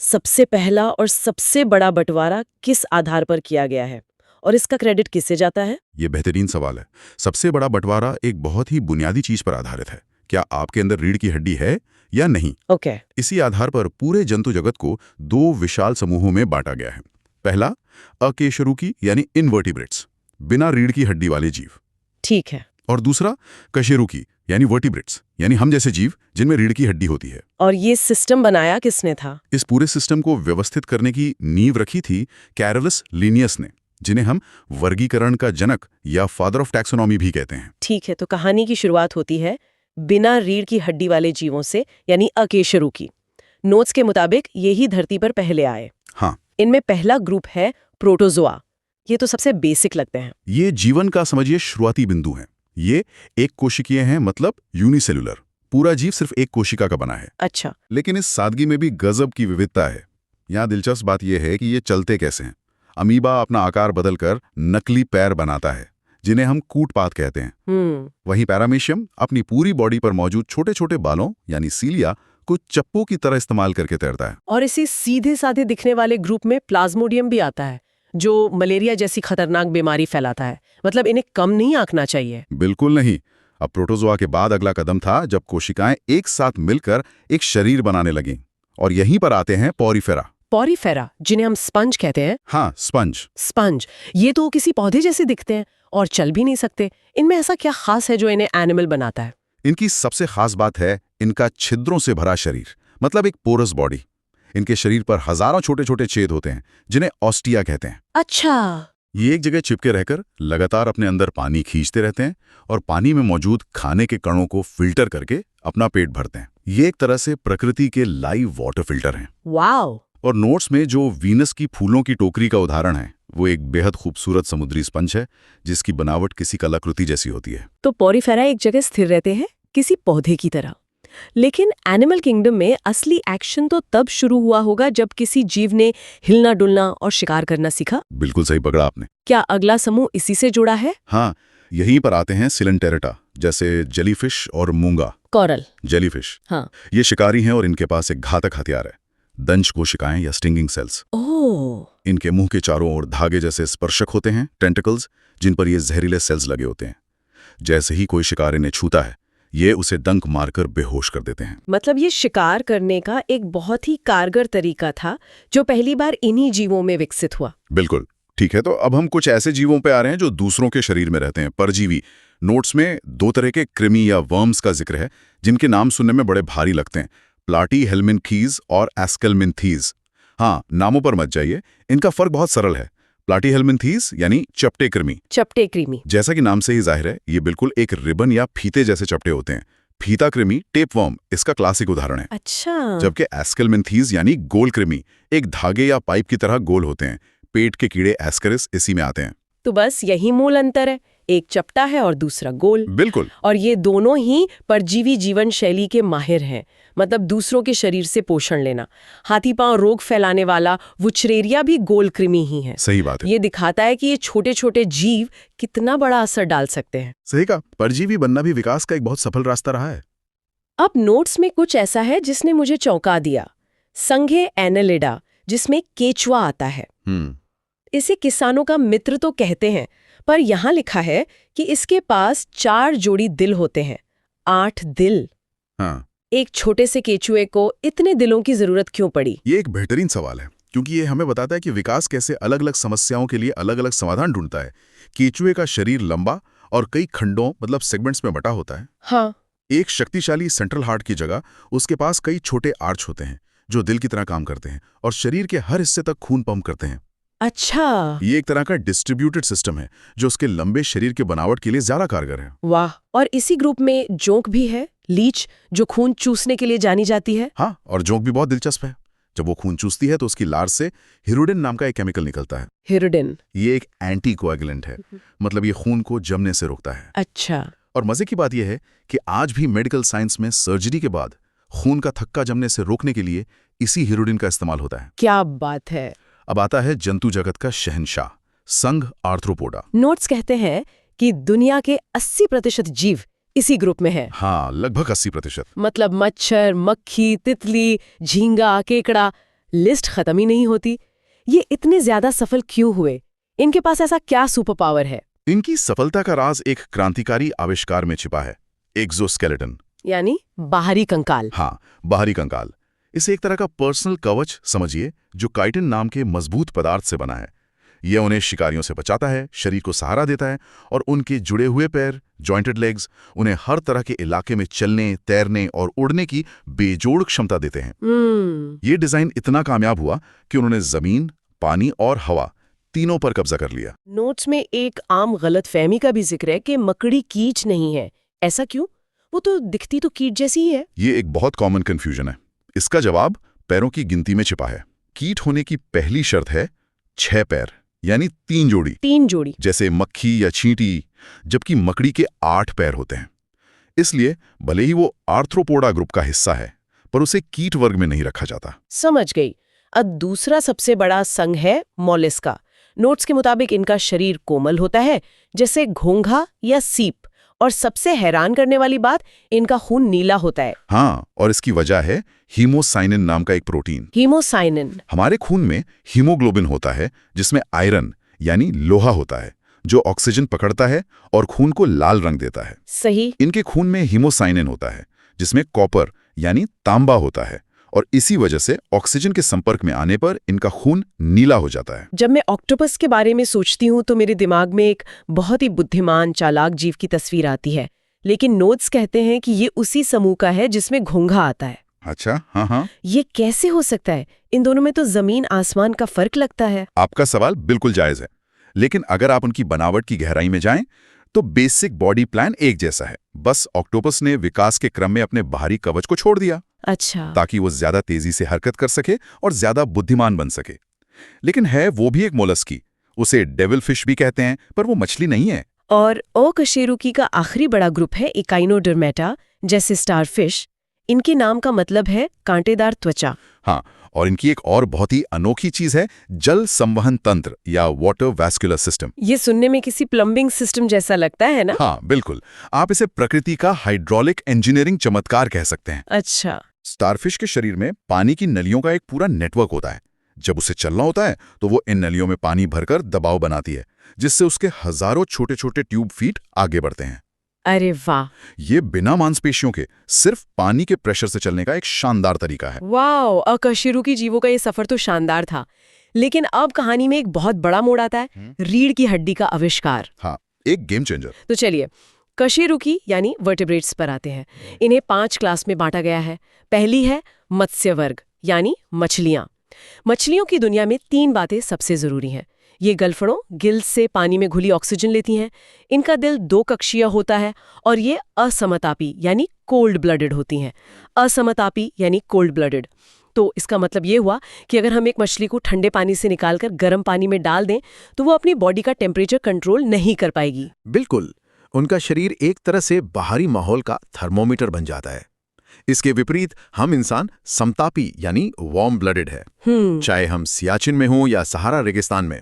Speaker 2: सबसे पहला और सबसे बड़ा बंटवारा किस आधार पर किया गया है और इसका क्रेडिट किसे जाता है?
Speaker 3: ये बेहतरीन सवाल है। सबसे बड़ा बंटवारा एक बहुत ही बुनियादी चीज पर आधारित है। क्या आपके अंदर रीढ़ की हड्डी है या नहीं?
Speaker 2: ओके।
Speaker 3: इसी आधार पर पूरे जंतु जगत को 2 विशाल समूहों में बांटा गया है। पहला, अकेशरुकी यानी इनवर्टिब्रेट्स, बिना रीढ़ की हड्डी वाले जीव।
Speaker 2: ठीक है।
Speaker 3: और दूसरा, कशेरुकी यानी वर्टिब्रेट्स, यानी हम जैसे जीव जिनमें रीढ़ की हड्डी होती है।
Speaker 2: और ये सिस्टम बनाया किसने था?
Speaker 3: इस पूरे सिस्टम को व्यवस्थित करने की नींव रखी थी कैरोलस लिनियस ने, जिन्हें हम वर्गीकरण का जनक या फादर ऑफ टैक्सोनॉमी भी कहते हैं।
Speaker 2: ठीक है, तो कहानी की शुरुआत होती है बिना रीढ़ की हड्डी वाले जीवों से, यानी अकेशरुकी। नोट्स के मुताबिक यही धरती पर पहले आए।
Speaker 3: हाँ।
Speaker 2: इनमें पहला ग्रुप है प्रोटोजोआ। ये तो सबसे बेसिक लगते हैं।
Speaker 3: ये जीवन का समझिए शुरुआती बिंदु है। ये एक कोशिकीय हैं, मतलब यूनिसेलुलर। पूरा जीव सिर्फ एक कोशिका का बना है।
Speaker 2: अच्छा।
Speaker 3: लेकिन इस सादगी में भी गजब की विविधता है। यहाँ दिलचस्प बात यह है कि ये चलते कैसे हैं। अमीबा अपना आकार बदलकर नकली पैर बनाता है, जिन्हें हम कूटपात कहते हैं। वहीं पैरामीशियम अपनी पूरी बॉडी पर मौजूद छोटे छोटे बालों यानी सीलिया को चप्पू की तरह इस्तेमाल करके तैरता है।
Speaker 2: और इसी सीधे साधे दिखने वाले ग्रुप में प्लाज्मोडियम भी आता है, जो मलेरिया जैसी खतरनाक बीमारी फैलाता है। मतलब इन्हें कम नहीं आंकना चाहिए।
Speaker 3: बिल्कुल नहीं। अब प्रोटोजोआ के बाद अगला कदम था जब कोशिकाएं एक साथ मिलकर एक शरीर बनाने लगीं। और यहीं पर आते हैं पॉरीफेरा।
Speaker 2: पॉरीफेरा, जिन्हें हम स्पंज कहते हैं।
Speaker 3: हाँ, स्पंज।
Speaker 2: ये तो किसी पौधे जैसे दिखते हैं और चल भी नहीं सकते। इनमें ऐसा क्या खास है जो इन्हें एनिमल बनाता है?
Speaker 3: इनकी सबसे खास बात है इनका छिद्रों से भरा शरीर, मतलब एक पोरस बॉडी। इनके शरीर पर हजारों छोटे छोटे छेद होते हैं, जिन्हें ऑस्टिया कहते हैं।
Speaker 2: अच्छा।
Speaker 3: ये एक जगह चिपके रहकर लगातार अपने अंदर पानी खींचते रहते हैं और पानी में मौजूद खाने के कणों को फिल्टर करके अपना पेट भरते हैं। ये एक तरह से प्रकृति के लाइव वाटर फिल्टर हैं।
Speaker 2: वाओ!
Speaker 3: और नोट्स में जो वीनस की फूलों की टोकरी का उदाहरण है, वो एक बेहद खूबसूरत समुद्री स्पंज है जिसकी बनावट किसी कलाकृति जैसी होती है।
Speaker 2: तो पोरीफेरा एक जगह स्थिर रहते हैं, किसी पौधे की तरह। लेकिन एनिमल किंगडम में असली एक्शन तो तब शुरू हुआ होगा जब किसी जीव ने हिलना डुलना और शिकार करना सीखा।
Speaker 3: बिल्कुल सही पकड़ा आपने।
Speaker 2: क्या अगला समूह इसी से जुड़ा है?
Speaker 3: हाँ, यहीं पर आते हैं सिलेंटेरेटा, जैसे जेलीफिश और मूंगा।
Speaker 2: कोरल।
Speaker 3: जेलीफिश,
Speaker 2: हाँ।
Speaker 3: ये शिकारी हैं और इनके पास एक घातक हथियार है, दंश कोशिकाएं या स्टिंगिंग सेल्स।
Speaker 2: ओह!
Speaker 3: इनके मुंह के चारों ओर धागे जैसे स्पर्शक होते हैं, टेंटिकल्स, जिन पर ये जहरीले सेल्स लगे होते हैं। जैसे ही कोई शिकार इन्हें छूता है, ये उसे डंक मारकर बेहोश कर देते हैं।
Speaker 2: मतलब ये शिकार करने का एक बहुत ही कारगर तरीका था जो पहली बार इन्हीं जीवों में विकसित हुआ।
Speaker 3: बिल्कुल ठीक है। तो अब हम कुछ ऐसे जीवों पे आ रहे हैं जो दूसरों के शरीर में रहते हैं, परजीवी। नोट्स में 2 तरह के कृमि या वर्म्स का जिक्र है जिनके नाम सुनने में बड़े भारी लगते हैं, प्लाटीहेल्मिन्थीज और एस्केल्मिन्थीज। हाँ, नामों पर मत जाइए, इनका फर्क बहुत सरल है। प्लाटीहेल्मिन्थीज यानी चपटे कृमि।
Speaker 2: चपटे कृमि।
Speaker 3: जैसा कि नाम से ही जाहिर है, ये बिल्कुल एक रिबन या फीते जैसे चपटे होते हैं। फीता कृमि, टेपवर्म, इसका क्लासिक उदाहरण है।
Speaker 2: अच्छा।
Speaker 3: जबकि एस्केल्मिन्थीज यानी गोल कृमि एक धागे या पाइप की तरह गोल होते हैं। पेट के कीड़े एस्करिस इसी में आते हैं।
Speaker 2: तो बस यही मूल अंतर है, एक चपटा है और दूसरा गोल।
Speaker 3: बिल्कुल।
Speaker 2: और ये दोनों ही परजीवी जीवन शैली के माहिर हैं, मतलब दूसरों के शरीर से पोषण लेना। हाथी पांव रोग फैलाने वाला वुचरेरिया भी गोल कृमि ही है।
Speaker 3: सही बात है।
Speaker 2: ये दिखाता है कि ये छोटे छोटे जीव कितना बड़ा असर डाल सकते हैं।
Speaker 3: सही कहा, परजीवी बनना भी विकास का एक बहुत सफल रास्ता रहा है।
Speaker 2: अब नोट्स में कुछ ऐसा है जिसने मुझे चौंका दिया। संघे एनेलिडा, जिसमें केचुआ आता है। इसे किसानों का मित्र तो कहते हैं, पर यहाँ लिखा है कि इसके पास 4 जोड़ी दिल होते हैं। 8 दिल।
Speaker 3: हाँ।
Speaker 2: एक छोटे से केचुए को इतने दिलों की जरूरत क्यों पड़ी?
Speaker 3: ये एक बेहतरीन सवाल है, क्योंकि ये हमें बताता है कि विकास कैसे अलग अलग समस्याओं के लिए अलग अलग समाधान ढूंढता है। केचुए का शरीर लंबा और कई खंडों मतलब सेगमेंट्स में बटा होता है।
Speaker 2: हाँ।
Speaker 3: एक शक्तिशाली सेंट्रल हार्ट की जगह उसके पास कई छोटे आर्च होते हैं जो दिल की तरह काम करते हैं और शरीर के हर हिस्से तक खून पंप करते हैं।
Speaker 2: अच्छा।
Speaker 3: ये एक तरह का डिस्ट्रीब्यूटेड सिस्टम है जो उसके लंबे शरीर के बनावट के लिए ज्यादा कारगर है।
Speaker 2: वाह! और इसी ग्रुप में जोंक भी है, लीच, जो खून चूसने के लिए जानी जाती है।
Speaker 3: हाँ, और जोंक भी बहुत दिलचस्प है। जब वो खून चूसती है तो उसकी लार से हिरुडिन नाम का एक केमिकल निकलता है।
Speaker 2: हिरुडिन।
Speaker 3: ये एक एंटी कोएगुलेंट है, मतलब ये खून को जमने से रोकता है।
Speaker 2: अच्छा।
Speaker 3: और मजे की बात यह है कि आज भी मेडिकल साइंस में सर्जरी के बाद खून का थक्का जमने से रोकने के लिए इसी हिरुडिन का इस्तेमाल होता है।
Speaker 2: क्या बात है।
Speaker 3: अब आता है जंतु जगत का शहंशाह, संघ आर्थ्रोपोडा।
Speaker 2: नोट्स कहते हैं कि दुनिया के 80% जीव इसी ग्रुप में है।
Speaker 3: हाँ, लगभग 80%।
Speaker 2: मतलब मच्छर, मक्खी, तितली, झींगा, केकड़ा, लिस्ट खत्म ही नहीं होती। ये इतने ज्यादा सफल क्यों हुए? इनके पास ऐसा क्या सुपर पावर है?
Speaker 3: इनकी सफलता का राज एक क्रांतिकारी आविष्कार में छिपा है, एक्सोस्केलेटन,
Speaker 2: यानी बाहरी कंकाल।
Speaker 3: हाँ, बाहरी कंकाल। इसे एक तरह का पर्सनल कवच समझिए जो काइटिन नाम के मजबूत पदार्थ से बना है। यह उन्हें शिकारियों से बचाता है, शरीर को सहारा देता है और उनके जुड़े हुए पैर, जॉइंटेड लेग्स, उन्हें हर तरह के इलाके में चलने, तैरने और उड़ने की बेजोड़ क्षमता देते हैं। ये डिजाइन इतना कामयाब हुआ कि उन्होंने जमीन, पानी और हवा तीनों पर कब्जा कर लिया।
Speaker 2: नोट्स में एक आम गलतफहमी का भी जिक्र है कि मकड़ी कीट नहीं है। ऐसा क्यों? वो तो दिखती तो कीट जैसी ही है।
Speaker 3: ये एक बहुत कॉमन कंफ्यूजन है। इसका जवाब पैरों की गिनती में छिपा है। कीट होने की पहली शर्त है 6 पैर, यानी 3 जोड़ी।
Speaker 2: 3 जोड़ी।
Speaker 3: जैसे मक्खी या चींटी, जबकि मकड़ी के 8 पैर होते हैं। इसलिए भले ही वो आर्थ्रोपोडा ग्रुप का हिस्सा है, पर उसे कीट वर्ग में नहीं रखा जाता।
Speaker 2: समझ गई। अब दूसरा सबसे बड़ा संघ है मोलस्का। नोट्स के मुताबिक इनका शरीर कोमल होता है, जैसे घोंघा या सीप, और सबसे हैरान करने वाली बात, इनका खून नीला होता है।
Speaker 3: हाँ, और इसकी वजह है हीमोसाइनिन नाम का एक प्रोटीन।
Speaker 2: हीमोसाइनिन।
Speaker 3: हमारे खून में हीमोग्लोबिन होता है जिसमें आयरन यानी लोहा होता है जो ऑक्सीजन पकड़ता है और खून को लाल रंग देता है।
Speaker 2: सही।
Speaker 3: इनके खून में हीमोसाइनिन होता है जिसमें कॉपर यानी तांबा होता है, और इसी वजह से ऑक्सीजन के संपर्क में आने पर इनका खून नीला हो जाता है।
Speaker 2: जब मैं ऑक्टोपस के बारे में सोचती हूँ तो मेरे दिमाग में एक बहुत ही बुद्धिमान, चालाक जीव की तस्वीर आती है, लेकिन नोट्स कहते हैं कि ये उसी समूह का है जिसमें घोंघा आता है।
Speaker 3: अच्छा, हाँ।
Speaker 2: ये कैसे हो सकता है? इन दोनों में तो जमीन आसमान का फर्क लगता है।
Speaker 3: आपका सवाल बिल्कुल जायज है,
Speaker 1: लेकिन अगर आप उनकी बनावट की गहराई में जाएं, तो बेसिक बॉडी प्लान एक जैसा है। बस ऑक्टोपस ने विकास के क्रम में अपने बाहरी कवच को छोड़ दिया
Speaker 2: अच्छा।
Speaker 1: ताकि वो ज्यादा तेजी से हरकत कर सके और ज्यादा बुद्धिमान बन सके। लेकिन है वो भी एक मोलस्की, उसे डेविल फिश भी कहते हैं, पर वो मछली नहीं है।
Speaker 2: और ओकशेरुकी का आखिरी बड़ा ग्रुप है इकाइनोडर्मेटा, जैसे स्टारफिश। इनके नाम का मतलब है कांटेदार त्वचा।
Speaker 1: हाँ, और इनकी एक और बहुत ही अनोखी चीज है जल संवहन तंत्र या वाटर वैस्कुलर सिस्टम।
Speaker 2: ये सुनने में किसी प्लम्बिंग सिस्टम जैसा लगता है ना?
Speaker 1: हाँ बिल्कुल, आप इसे प्रकृति का हाइड्रोलिक इंजीनियरिंग चमत्कार कह सकते हैं।
Speaker 2: अच्छा।
Speaker 1: स्टारफिश के शरीर में पानी की नलियों का एक पूरा नेटवर्क होता है। जब उसे चलना होता है तो वो इन नलियों में पानी भरकर दबाव बनाती है, जिससे उसके हजारों छोटे छोटे ट्यूब फीट आगे बढ़ते हैं।
Speaker 2: अरे वाह!
Speaker 1: ये बिना मांसपेशियों के सिर्फ पानी के प्रेशर से चलने का एक शानदार तरीका है।
Speaker 2: वाओ! अकशेरुकी जीवों का ये सफर तो शानदार था। लेकिन अब कहानी में एक बहुत बड़ा मोड़ आता है, रीढ़ की हड्डी का आविष्कार।
Speaker 1: हाँ, एक गेम चेंजर।
Speaker 2: तो चलिए, कशेरुकी यानी वर्टेब्रेट्स पर आते हैं। इन्हें 5 क्लास में बांटा गया है। पहली है मत्स्य वर्ग यानी मछलियां। मछलियों की दुनिया में 3 बातें सबसे जरूरी हैं। ये गलफड़ों गिल्स से पानी में घुली ऑक्सीजन लेती हैं, इनका दिल 2 कक्षीय होता है, और ये असमतापी यानी कोल्ड ब्लडेड होती हैं। असमतापी यानी कोल्ड ब्लडेड। तो इसका मतलब ये हुआ कि अगर हम एक मछली को ठंडे पानी से निकालकर गर्म पानी में डाल दें तो वो अपनी बॉडी का टेम्परेचर कंट्रोल नहीं कर पाएगी।
Speaker 3: बिल्कुल, उनका शरीर एक तरह से बाहरी माहौल का थर्मोमीटर बन जाता है। इसके विपरीत हम इंसान समतापी यानी वार्म ब्लडेड है। चाहे हम सियाचिन में हों या सहारा रेगिस्तान में,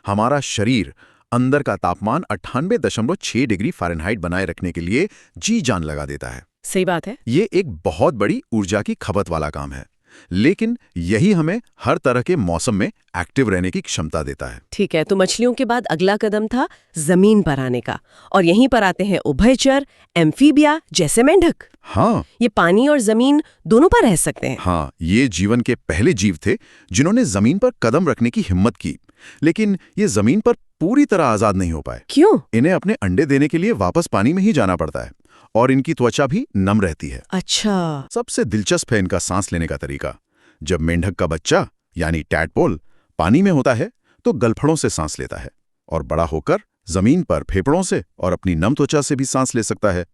Speaker 3: हमारा शरीर अंदर का तापमान 98.6 डिग्री फ़ारेनहाइट बनाए रखने के लिए जी जान लगा देता है।
Speaker 2: सही बात है।
Speaker 3: ये एक बहुत बड़ी ऊर्जा की खपत वाला काम है, लेकिन यही हमें हर तरह के मौसम में एक्टिव रहने की क्षमता देता है।
Speaker 2: ठीक है, तो मछलियों के बाद अगला कदम था जमीन पर आने का, और यहीं पर आते हैं उभयचर, एम्फीबिया जैसे मेंढक।
Speaker 3: हाँ,
Speaker 2: ये पानी और जमीन दोनों पर रह सकते हैं।
Speaker 3: हाँ, ये जीवन के पहले जीव थे जिन्होंने जमीन पर कदम रखने की हिम्मत की, लेकिन ये जमीन पर पूरी तरह आजाद नहीं हो पाए।
Speaker 2: क्यों?
Speaker 3: इन्हें अपने अंडे देने के लिए वापस पानी में ही जाना पड़ता है, और इनकी त्वचा भी नम रहती है।
Speaker 2: अच्छा।
Speaker 3: सबसे दिलचस्प है इनका सांस लेने का तरीका। जब मेंढक का बच्चा यानी टैडपोल पानी में होता है तो गलफड़ों से सांस लेता है, और बड़ा होकर जमीन पर फेफड़ों से और अपनी नम त्वचा से भी सांस ले सकता है।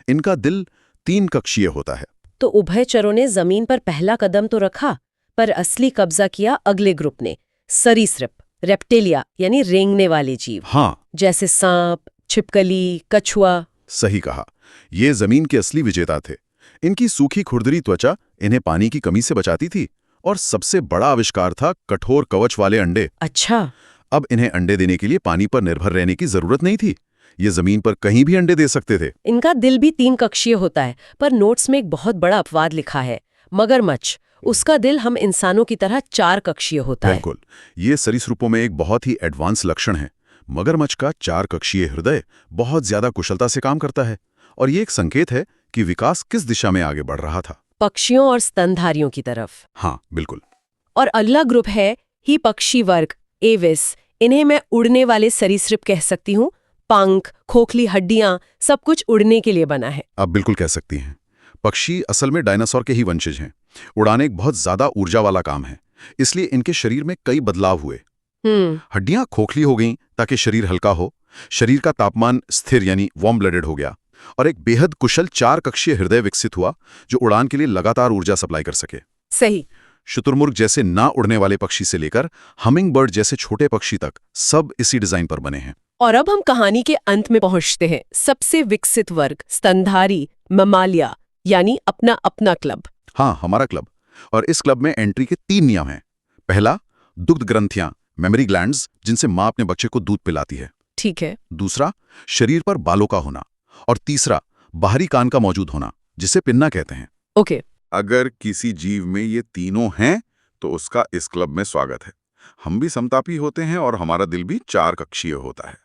Speaker 3: इनका दिल 3 कक्षीय होता है।
Speaker 2: तो उभयचरों ने जमीन पर पहला कदम तो रखा, पर असली कब्जा किया अगले ग्रुप ने, सरीसृप, रेप्टिलिया यानी रेंगने वाले जीव।
Speaker 3: हाँ,
Speaker 2: जैसे सांप, छिपकली, कछुआ।
Speaker 3: सही कहा, ये जमीन के असली विजेता थे। इनकी सूखी खुरदरी त्वचा इन्हें पानी की कमी से बचाती थी, और सबसे बड़ा आविष्कार था कठोर कवच वाले अंडे।
Speaker 2: अच्छा।
Speaker 3: अब इन्हें अंडे देने के लिए पानी पर निर्भर रहने की जरूरत नहीं थी। ये जमीन पर कहीं भी अंडे दे सकते थे।
Speaker 2: इनका दिल भी 3 कक्षीय होता है, पर नोट्स में एक बहुत बड़ा अपवाद लिखा है। मगरमच्छ, उसका दिल हम इंसानों की तरह 4 कक्षीय होता है।
Speaker 3: बिल्कुल, ये सरीसृपों में एक बहुत ही एडवांस लक्षण है। मगरमच्छ का 4 कक्षीय हृदय बहुत ज्यादा कुशलता से काम करता है, और ये एक संकेत है कि विकास किस दिशा में आगे बढ़ रहा था।
Speaker 2: पक्षियों और स्तनधारियों की तरफ।
Speaker 3: हाँ बिल्कुल।
Speaker 2: और अगला ग्रुप है ही पक्षी वर्ग, एविस। इन्हें मैं उड़ने वाले सरीसृप कह सकती हूँ। पंख, खोखली हड्डियां, सब कुछ उड़ने के लिए बना है।
Speaker 3: आप बिल्कुल कह सकती हैं। पक्षी असल में डायनासोर के ही वंशज हैं। उड़ान एक बहुत ज्यादा ऊर्जा वाला काम है, इसलिए इनके शरीर में कई बदलाव हुए। हड्डियां खोखली हो गईं ताकि शरीर हल्का हो, शरीर का तापमान स्थिर यानी वार्म ब्लडेड हो गया, और एक बेहद कुशल 4 कक्षीय हृदय विकसित हुआ जो उड़ान के लिए लगातार ऊर्जा सप्लाई कर सके।
Speaker 2: सही।
Speaker 3: शुतुरमुर्ग जैसे ना उड़ने वाले पक्षी से लेकर हमिंग बर्ड जैसे छोटे पक्षी तक सब इसी डिजाइन पर बने हैं।
Speaker 2: और अब हम कहानी के अंत में पहुंचते हैं। सबसे विकसित वर्ग, स्तनधारी, ममालिया, यानी अपना अपना क्लब।
Speaker 3: हाँ, हमारा क्लब। और इस क्लब में एंट्री के 3 नियम हैं। पहला, दुग्ध ग्रंथियां, मेमोरी ग्लैंड्स, जिनसे माँ अपने बच्चे को दूध पिलाती है।
Speaker 2: ठीक है।
Speaker 3: दूसरा, शरीर पर बालों का होना। और तीसरा, बाहरी कान का मौजूद होना, जिसे पिन्ना कहते हैं।
Speaker 2: ओके।
Speaker 1: अगर किसी जीव में ये तीनों हैं तो उसका इस क्लब में स्वागत है। हम भी समतापी होते हैं और हमारा दिल भी 4 कक्षीय होता है।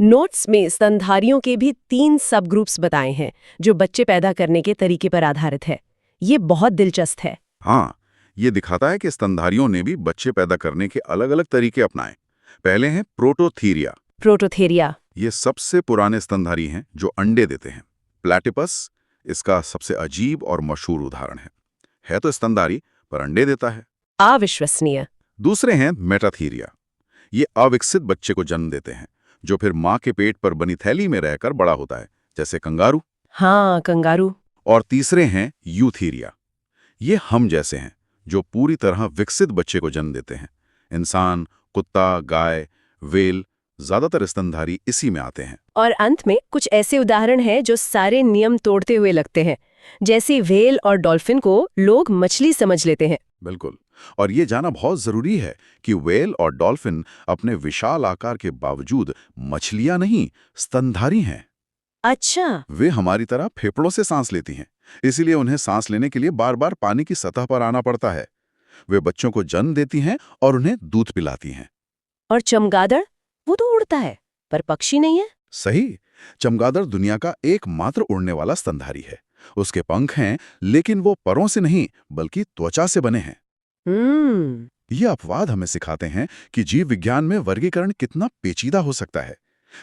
Speaker 2: नोट्स में स्तनधारियों के भी 3 सब ग्रुप्स बताए हैं जो बच्चे पैदा करने के तरीके पर आधारित है। ये बहुत दिलचस्प है।
Speaker 1: हाँ, ये दिखाता है कि स्तनधारियों ने भी बच्चे पैदा करने के अलग-अलग तरीके अपनाए। पहले हैं प्रोटोथीरिया।
Speaker 2: प्रोटोथेरिया।
Speaker 1: ये सबसे पुराने स्तनधारी हैं जो अंडे देते हैं। प्लैटिपस इसका सबसे अजीब और मशहूर उदाहरण है तो स्तनधारी पर अंडे देता है।
Speaker 2: अविश्वसनीय।
Speaker 1: दूसरे हैं मेटाथीरिया।
Speaker 3: ये अविकसित बच्चे को जन्म देते हैं, जो फिर माँ के पेट पर बनी थैली में रहकर बड़ा होता है, जैसे कंगारू।
Speaker 2: हाँ, कंगारू।
Speaker 3: और तीसरे हैं यूथीरिया। ये हम जैसे हैं, जो पूरी तरह विकसित बच्चे को जन्म देते हैं। इंसान, कुत्ता, गाय, व्हेल, ज्यादातर स्तनधारी इसी में आते हैं।
Speaker 2: और अंत में कुछ ऐसे उदाहरण हैं जो सारे नियम तोड़ते हुए लगते हैं, जैसे व्हेल और डॉल्फिन को लोग मछली समझ लेते हैं।
Speaker 3: बिल्कुल। और ये जाना बहुत जरूरी है कि व्हेल और डॉल्फिन अपने विशाल आकार के बावजूद मछलियां नहीं, स्तनधारी हैं।
Speaker 2: अच्छा।
Speaker 3: वे हमारी तरह फेफड़ों से सांस लेती हैं, इसीलिए उन्हें सांस लेने के लिए बार बार पानी की सतह पर आना पड़ता है। वे बच्चों को जन्म देती हैं और उन्हें दूध पिलाती हैं।
Speaker 2: और चमगादड़, वो तो उड़ता है पर पक्षी नहीं है।
Speaker 3: सही। चमगादड़ दुनिया का एकमात्र उड़ने वाला स्तनधारी है। उसके पंख हैं, लेकिन वो परों से नहीं बल्कि त्वचा से बने हैं। ये अपवाद हमें सिखाते हैं कि जीव विज्ञान में वर्गीकरण कितना पेचीदा हो सकता है।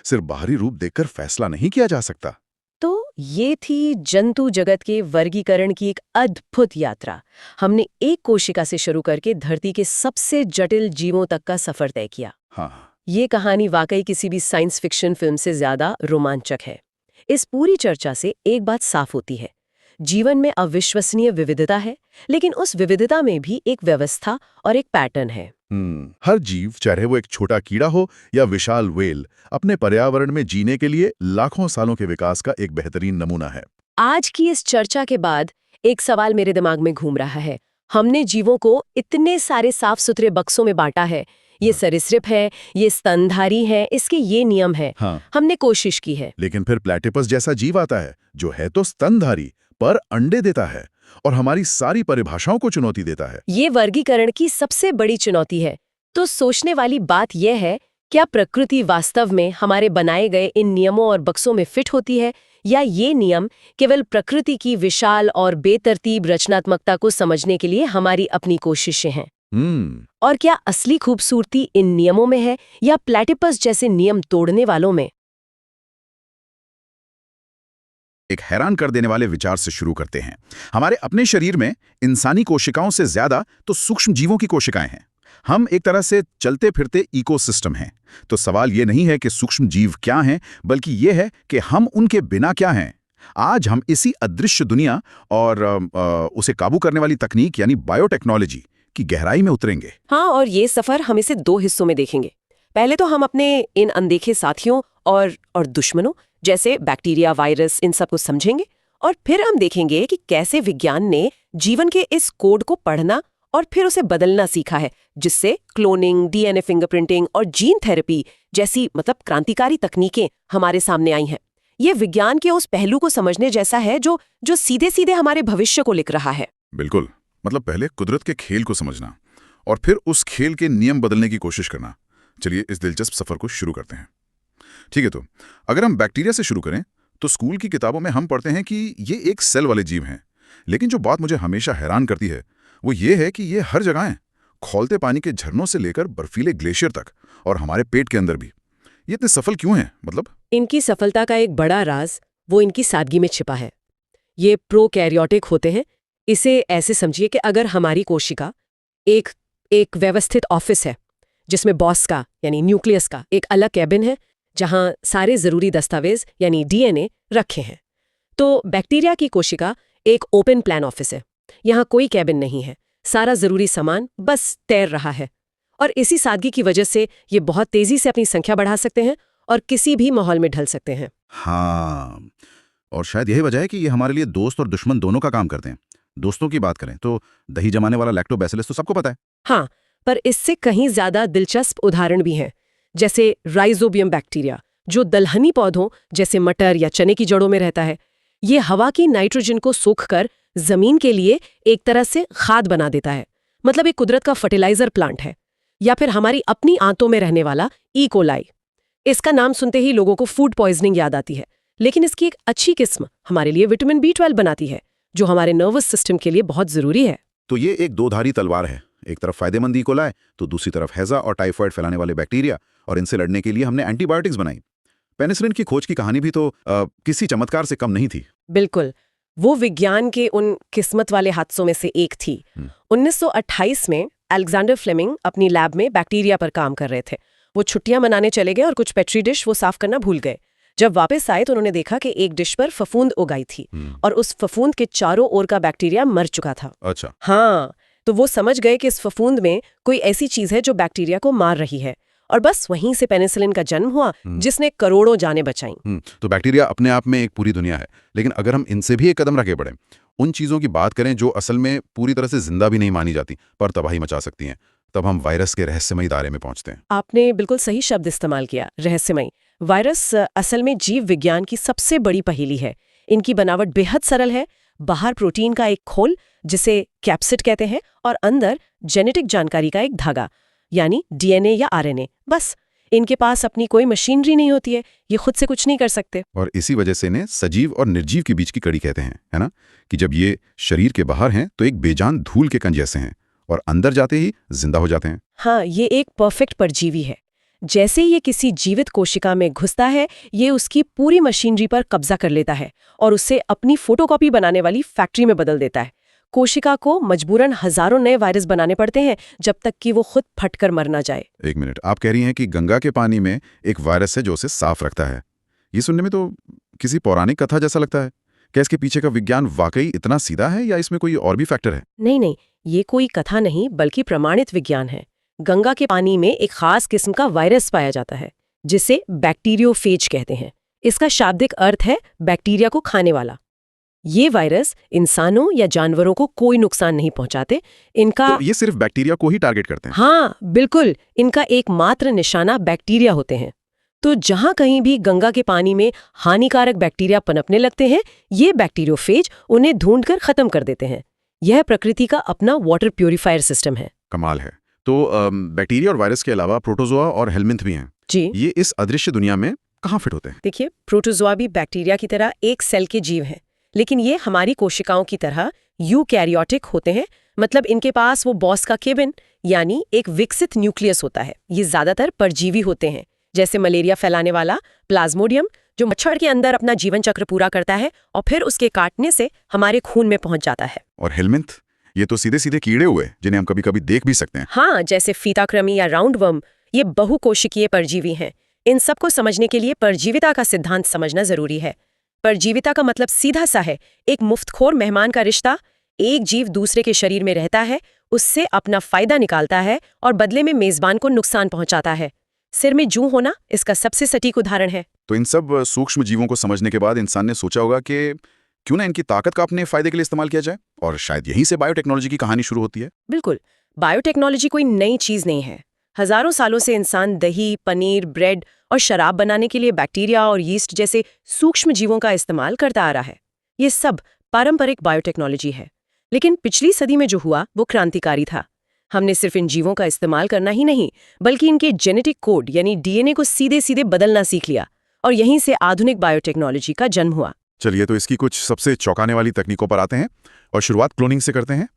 Speaker 3: सिर्फ बाहरी रूप देखकर फैसला नहीं किया जा सकता।
Speaker 2: तो ये थी जंतु जगत के वर्गीकरण की एक अद्भुत यात्रा। हमने एक कोशिका से शुरू करके धरती के सबसे जटिल जीवों तक का सफर तय किया।
Speaker 3: हाँ,
Speaker 2: ये कहानी वाकई किसी भी साइंस फिक्शन फिल्म से ज्यादा रोमांचक है। इस पूरी चर्चा से एक बात साफ होती है, जीवन में अविश्वसनीय विविधता है, लेकिन उस विविधता में भी एक व्यवस्था और एक पैटर्न है।
Speaker 3: हर जीव, चाहे वो एक छोटा कीड़ा हो या विशाल व्हेल, अपने पर्यावरण में जीने के लिए लाखों सालों के विकास का एक बेहतरीन नमूना है।
Speaker 2: आज की इस चर्चा के बाद एक सवाल मेरे दिमाग में घूम रहा है। हमने जीवों को इतने सारे साफ सुथरे बक्सों में बांटा है, ये सरीसृप है, ये स्तनधारी है, इसके ये नियम है।
Speaker 3: हाँ।
Speaker 2: हमने कोशिश की है।
Speaker 3: लेकिन फिर प्लेटिपस जैसा जीव आता है, जो है तो स्तनधारी पर अंडे देता है और हमारी सारी परिभाषाओं को चुनौती देता है।
Speaker 2: ये वर्गीकरण की सबसे बड़ी चुनौती है। तो सोचने वाली बात यह है, क्या प्रकृति वास्तव में हमारे बनाए गए इन नियमों और बक्सों में फिट होती है, या ये नियम केवल प्रकृति की विशाल और बेतरतीब रचनात्मकता को समझने के लिए हमारी अपनी कोशिशें हैं? और क्या असली खूबसूरती इन नियमों में है या प्लेटिपस जैसे नियम तोड़ने वालों में?
Speaker 3: एक हैरान कर देने वाले विचार से शुरू करते हैं। हमारे अपने शरीर में इंसानी कोशिकाओं से ज्यादा तो सूक्ष्म जीवों की कोशिकाएं हैं। हम एक तरह से चलते फिरते इकोसिस्टम हैं। तो सवाल ये नहीं है कि सूक्ष्म जीव क्या हैं, बल्कि ये है कि हम उनके बिना क्या हैं। आज हम इसी अदृश्य दुनिया और उसे काबू करने वाली तकनीक यानी बायोटेक्नोलॉजी की गहराई में उतरेंगे।
Speaker 2: हाँ, और ये सफर हम इसे 2 हिस्सों में देखेंगे। पहले तो हम अपने इन अनदेखे साथियों और दुश्मनों जैसे बैक्टीरिया, वायरस, इन सब को समझेंगे, और फिर हम देखेंगे कि कैसे विज्ञान ने जीवन के इस कोड को पढ़ना और फिर उसे बदलना सीखा है, जिससे क्लोनिंग, डीएनए फिंगरप्रिंटिंग और जीन थेरेपी जैसी क्रांतिकारी तकनीकें हमारे सामने आई हैं। ये विज्ञान के उस पहलू को समझने जैसा है जो सीधे सीधे हमारे भविष्य को लिख रहा है।
Speaker 3: बिल्कुल। पहले कुदरत के खेल को समझना और फिर उस खेल के नियम बदलने की कोशिश करना। चलिए इस दिलचस्प सफर को शुरू करते हैं। ठीक है, तो अगर हम बैक्टीरिया से शुरू करें तो स्कूल की किताबों में हम पढ़ते हैं कि ये एक सेल वाले जीव हैं। लेकिन जो बात मुझे हमेशा हैरान करती है वो ये है कि ये हर जगह हैं, खौलते पानी के झरनों से लेकर बर्फीले ग्लेशियर तक, और हमारे पेट के अंदर भी। ये इतने सफल क्यों हैं?
Speaker 2: इनकी सफलता का एक बड़ा राज वो इनकी सादगी में छिपा है। ये प्रोकैरियोटिक होते हैं। इसे ऐसे समझिए कि अगर हमारी कोशिका एक व्यवस्थित ऑफिस है, जिसमें बॉस का यानी न्यूक्लियस का एक अलग कैबिन है, जहां सारे जरूरी दस्तावेज यानी डीएनए रखे हैं, तो बैक्टीरिया की कोशिका एक ओपन प्लान ऑफिस है। यहाँ कोई कैबिन नहीं है, सारा जरूरी सामान बस तैर रहा है। और इसी सादगी की वजह से ये बहुत तेजी से अपनी संख्या बढ़ा सकते हैं और किसी भी माहौल में ढल सकते हैं।
Speaker 3: हाँ, और शायद यही वजह है कि ये हमारे लिए दोस्त और दुश्मन दोनों का काम करते हैं। दोस्तों की बात करें तो दही जमाने वाला लैक्टोबैसिलस तो सबको पता है।
Speaker 2: हाँ, पर इससे कहीं ज्यादा दिलचस्प उदाहरण भी हैं, जैसे राइजोबियम बैक्टीरिया, जो दलहनी पौधों जैसे मटर या चने की जड़ों में रहता है। ये हवा की नाइट्रोजन को सोखकर जमीन के लिए एक तरह से खाद बना देता है। एक कुदरत का फर्टिलाइजर प्लांट है। या फिर हमारी अपनी आंतों में रहने वाला ई कोलाई। इसका नाम सुनते ही लोगों को फूड पॉइजनिंग याद आती है, लेकिन इसकी एक अच्छी किस्म हमारे लिए विटामिन B12 बनाती है, जो हमारे नर्वस सिस्टम के लिए बहुत जरूरी है।
Speaker 3: तो ये एक दोधारी तलवार है। एक तरफ फायदेमंद ई कोलाई, तो दूसरी तरफ हैजा और टाइफाइड फैलाने वाले बैक्टीरिया, और इनसे लड़ने के लिए हमने एंटीबायोटिक्स बनाई। पेनिसिलिन की खोज की कहानी भी तो किसी चमत्कार से कम नहीं थी।
Speaker 2: बिल्कुल, वो विज्ञान के उन किस्मत वाले हादसों में से एक थी। 1928 में अलेक्जेंडर फ्लेमिंग अपनी लैब में बैक्टीरिया पर काम कर रहे थे। वो छुट्टियां मनाने चले गए और कुछ पेट्री डिश वो साफ करना भूल गए। जब वापस आए तो उन्होंने देखा कि एक डिश पर फफूंद उगाई थी और उस फफूंद के चारों ओर का बैक्टीरिया मर चुका था।
Speaker 3: अच्छा।
Speaker 2: हाँ, तो वो समझ गए कि इस फफूंद में कोई ऐसी चीज है जो बैक्टीरिया को मार रही है, और बस वहीं से पेनिसिलिन का जन्म हुआ, जिसने करोड़ों जानें बचाईं।
Speaker 3: तो बैक्टीरिया अपने आप में एक पूरी दुनिया है, लेकिन अगर हम इनसे भी एक कदम आगे बढ़ें, उन चीजों की बात करें जो असल में पूरी तरह से जिंदा भी नहीं मानी जाती पर तबाही मचा सकती हैं, तब हम वायरस के रहस्यमयी दायरे में पहुंचते हैं।
Speaker 2: आपने बिल्कुल सही शब्द इस्तेमाल किया, रहस्यमयी। वायरस असल में जीव विज्ञान की सबसे बड़ी पहेली है। इनकी बनावट बेहद सरल है। बाहर प्रोटीन का एक खोल, जिसे कैप्सिड कहते हैं, और अंदर जेनेटिक जानकारी का एक धागा, यानी डीएनए या आरएनए। बस इनके पास अपनी कोई मशीनरी नहीं होती है, ये खुद से कुछ नहीं कर सकते।
Speaker 3: और इसी वजह से इन्हें सजीव और निर्जीव के बीच की कड़ी कहते हैं, है ना? कि जब ये शरीर के बाहर हैं तो एक बेजान धूल के कण जैसे हैं और अंदर जाते ही जिंदा हो जाते हैं।
Speaker 2: हाँ, ये एक परफेक्ट परजीवी है। जैसे ही ये किसी जीवित कोशिका में घुसता है, ये उसकी पूरी मशीनरी पर कब्जा कर लेता है और उसे अपनी फोटोकॉपी बनाने वाली फैक्ट्री में बदल देता है। कोशिका को मजबूरन हजारों नए वायरस बनाने पड़ते हैं जब तक कि वो खुद फटकर मर ना जाए।
Speaker 3: एक मिनट, आप कह रही हैं कि गंगा के पानी में एक वायरस है जो उसे साफ रखता है। ये सुनने में तो किसी पौराणिक कथा जैसा लगता है। क्या इसके पीछे का विज्ञान वाकई इतना सीधा है या इसमें कोई और भी फैक्टर है?
Speaker 2: नहीं, ये कोई कथा नहीं बल्कि प्रमाणित विज्ञान है। गंगा के पानी में एक खास किस्म का वायरस पाया जाता है जिसे बैक्टीरियोफेज कहते हैं। इसका शाब्दिक अर्थ है बैक्टीरिया को खाने वाला। ये वायरस इंसानों या जानवरों को कोई नुकसान नहीं पहुंचाते। इनका
Speaker 3: तो ये सिर्फ बैक्टीरिया को ही टारगेट करते हैं?
Speaker 2: हाँ, बिल्कुल। इनका एकमात्र निशाना बैक्टीरिया होते हैं। तो जहां कहीं भी गंगा के पानी में हानिकारक बैक्टीरिया पनपने लगते हैं, ये बैक्टीरियोफेज उन्हें ढूंढकर खत्म कर देते हैं। यह प्रकृति का अपना वाटर प्यूरिफायर सिस्टम है।
Speaker 3: कमाल है। तो बैक्टीरिया और वायरस के अलावा प्रोटोजोआ और हेलमिंथ भी हैं।
Speaker 2: जी,
Speaker 3: ये इस अदृश्य दुनिया में कहाँ फिट होते हैं?
Speaker 2: देखिए, प्रोटोजोआ भी बैक्टीरिया की तरह एक सेल के जीव हैं, लेकिन ये हमारी कोशिकाओं की तरह यूकैरियोटिक होते हैं। मतलब इनके पास वो बॉस का केबिन यानी एक विकसित न्यूक्लियस होता है। ये ज्यादातर परजीवी होते हैं, जैसे मलेरिया फैलाने वाला प्लाज्मोडियम, जो मच्छर के अंदर अपना जीवन चक्र पूरा करता है और फिर उसके काटने से हमारे खून में पहुंच जाता है।
Speaker 3: और हेलमिंथ, ये तो सीधे सीधे कीड़े हुए जिन्हें हम कभी कभी देख भी सकते हैं।
Speaker 2: हाँ, जैसे फीताकृमि या राउंडवर्म, ये बहुकोशिकीय परजीवी हैं। इन सबको समझने के लिए परजीविता का सिद्धांत समझना जरूरी है। परजीविता का मतलब सीधा सा है, एक मुफ्तखोर मेहमान का रिश्ता। एक जीव दूसरे के शरीर में रहता है, उससे अपना फायदा निकालता है और बदले में मेजबान को नुकसान पहुंचाता है। सिर में जूं होना इसका सबसे सटीक उदाहरण है।
Speaker 3: तो इन सब सूक्ष्म जीवों को समझने के बाद इंसान ने सोचा होगा कि क्यों ना इनकी ताकत का अपने फायदे के लिए इस्तेमाल किया जाए, और शायद यहीं से बायोटेक्नोलॉजी की कहानी शुरू होती है।
Speaker 2: बिल्कुल, बायोटेक्नोलॉजी कोई नई चीज नहीं है। हजारों सालों से इंसान दही, पनीर, ब्रेड और शराब बनाने के लिए बैक्टीरिया और यीस्ट जैसे सूक्ष्म जीवों का इस्तेमाल करता आ रहा है। ये सब पारंपरिक बायोटेक्नोलॉजी है। लेकिन पिछली सदी में जो हुआ वो क्रांतिकारी था। हमने सिर्फ इन जीवों का इस्तेमाल करना ही नहीं, बल्कि इनके जेनेटिक कोड यानी डीएनए को सीधे सीधे बदलना सीख लिया, और यहीं से आधुनिक बायोटेक्नोलॉजी का जन्म हुआ।
Speaker 3: चलिए, तो इसकी कुछ सबसे चौंकाने वाली तकनीकों पर आते हैं और शुरुआत क्लोनिंग से करते हैं।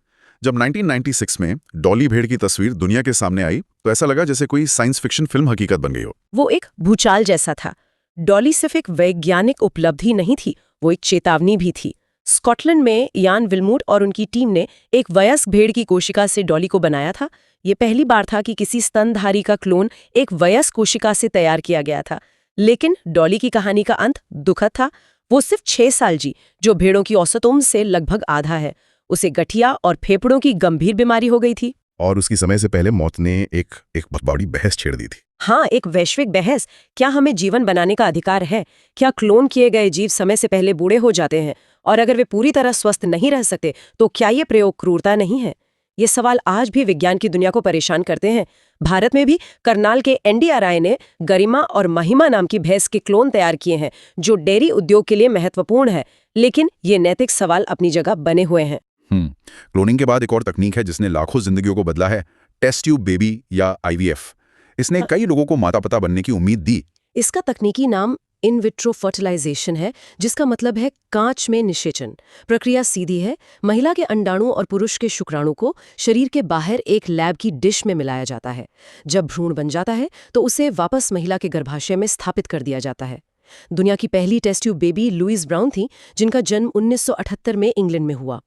Speaker 3: जब 1996 में डॉली भेड़ की तस्वीर दुनिया के सामने आई तो ऐसा लगा जैसे कोई साइंस फिक्शन फिल्म हकीकत बन गई हो।
Speaker 2: वो एक भूचाल जैसा था। डॉली सिर्फ एक वैज्ञानिक उपलब्धि नहीं थी, वो एक चेतावनी भी थी। स्कॉटलैंड में यान विल्मूट और उनकी टीम ने एक वयस्क भेड़ की कोशिका से डॉली को बनाया था। ये पहली बार था कि किसी स्तनधारी का क्लोन एक वयस्क कोशिका से तैयार किया गया था। लेकिन डॉली की कहानी का अंत दुखद था। वो सिर्फ 6 साल जी, जो भेड़ों की औसत उम्र से लगभग आधा है। उसे गठिया और फेफड़ों की गंभीर बीमारी हो गई थी।
Speaker 3: और उसकी समय से पहले मौत ने एक बहुत बड़ी बहस छेड़ दी थी।
Speaker 2: हाँ, एक वैश्विक बहस। क्या हमें जीवन बनाने का अधिकार है? क्या क्लोन किए गए जीव समय से पहले बूढ़े हो जाते हैं? और अगर वे पूरी तरह स्वस्थ नहीं रह सकते तो क्या ये प्रयोग क्रूरता नहीं है? ये सवाल आज भी विज्ञान की दुनिया को परेशान करते हैं। भारत में भी करनाल के एनडीआरआई ने गरिमा और महिमा नाम की भैंस के क्लोन तैयार किए हैं, जो डेयरी उद्योग के लिए महत्वपूर्ण है। लेकिन ये नैतिक सवाल अपनी जगह बने हुए हैं।
Speaker 3: क्लोनिंग के बाद एक और तकनीक है जिसने लाखों जिंदगियों को बदला है, टेस्ट ट्यूब बेबी या आईवीएफ। इसने कई लोगों को माता पिता बनने की उम्मीद दी।
Speaker 2: इसका तकनीकी नाम इन विट्रो फर्टिलाइजेशन है, जिसका मतलब है कांच में निषेचन। प्रक्रिया सीधी है। महिला के अंडाणु और पुरुष के शुक्राणु को शरीर के बाहर एक लैब की डिश में मिलाया जाता है। जब भ्रूण बन जाता है तो उसे वापस महिला के गर्भाशय में स्थापित कर दिया जाता है। दुनिया की पहली test tube baby Louise Brown थी, जिनका जन्म 1978 में इंग्लैंड में हुआ।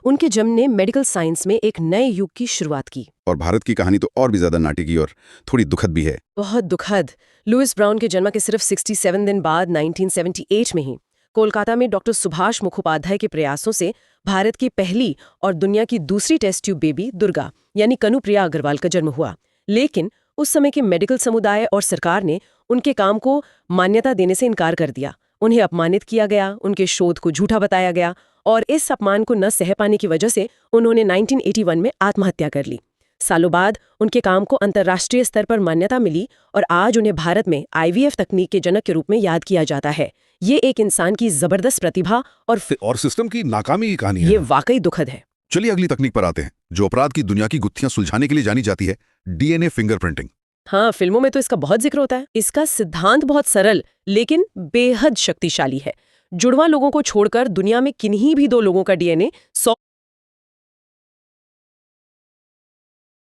Speaker 2: उनके जन्म ने मेडिकल साइंस में एक नए युग की शुरुआत की।
Speaker 1: और भारत की कहानी तो और भी ज्यादा नाटकीय और थोड़ी दुखद भी है।
Speaker 2: बहुत दुखद। लुइस ब्राउन के जन्म के सिर्फ 67 दिन बाद 1978 में ही कोलकाता में डॉक्टर सुभाष मुखोपाध्याय के प्रयासों से भारत की पहली और दुनिया की दूसरी टेस्ट ट्यूब बेबी दुर्गा यानी कनुप्रिया अग्रवाल का जन्म हुआ। लेकिन उस समय के मेडिकल समुदाय और सरकार ने उनके काम को मान्यता देने से इनकार कर दिया। उन्हें अपमानित किया गया, उनके शोध को झूठा बताया गया और इस अपमान को न सह पाने की वजह से उन्होंने 1981 में आत्महत्या कर ली। सालों बाद उनके काम को अंतर्राष्ट्रीय स्तर पर मान्यता मिली और आज उन्हें भारत में IVF तकनीक के जनक के रूप में याद किया जाता है। ये एक इंसान की जबरदस्त प्रतिभा और
Speaker 3: सिस्टम की नाकामी की कहानी
Speaker 2: ये
Speaker 3: है।
Speaker 2: वाकई दुखद है।
Speaker 3: चलिए अगली तकनीक पर आते हैं, जो अपराध की दुनिया की गुत्थियां सुलझाने के लिए जानी जाती है, DNA फिंगरप्रिंटिंग।
Speaker 2: हाँ, फिल्मों में तो इसका बहुत जिक्र होता है। इसका सिद्धांत बहुत सरल लेकिन बेहद शक्तिशाली है। जुड़वा लोगों को छोड़कर दुनिया में किन्हीं भी दो लोगों का DNA 100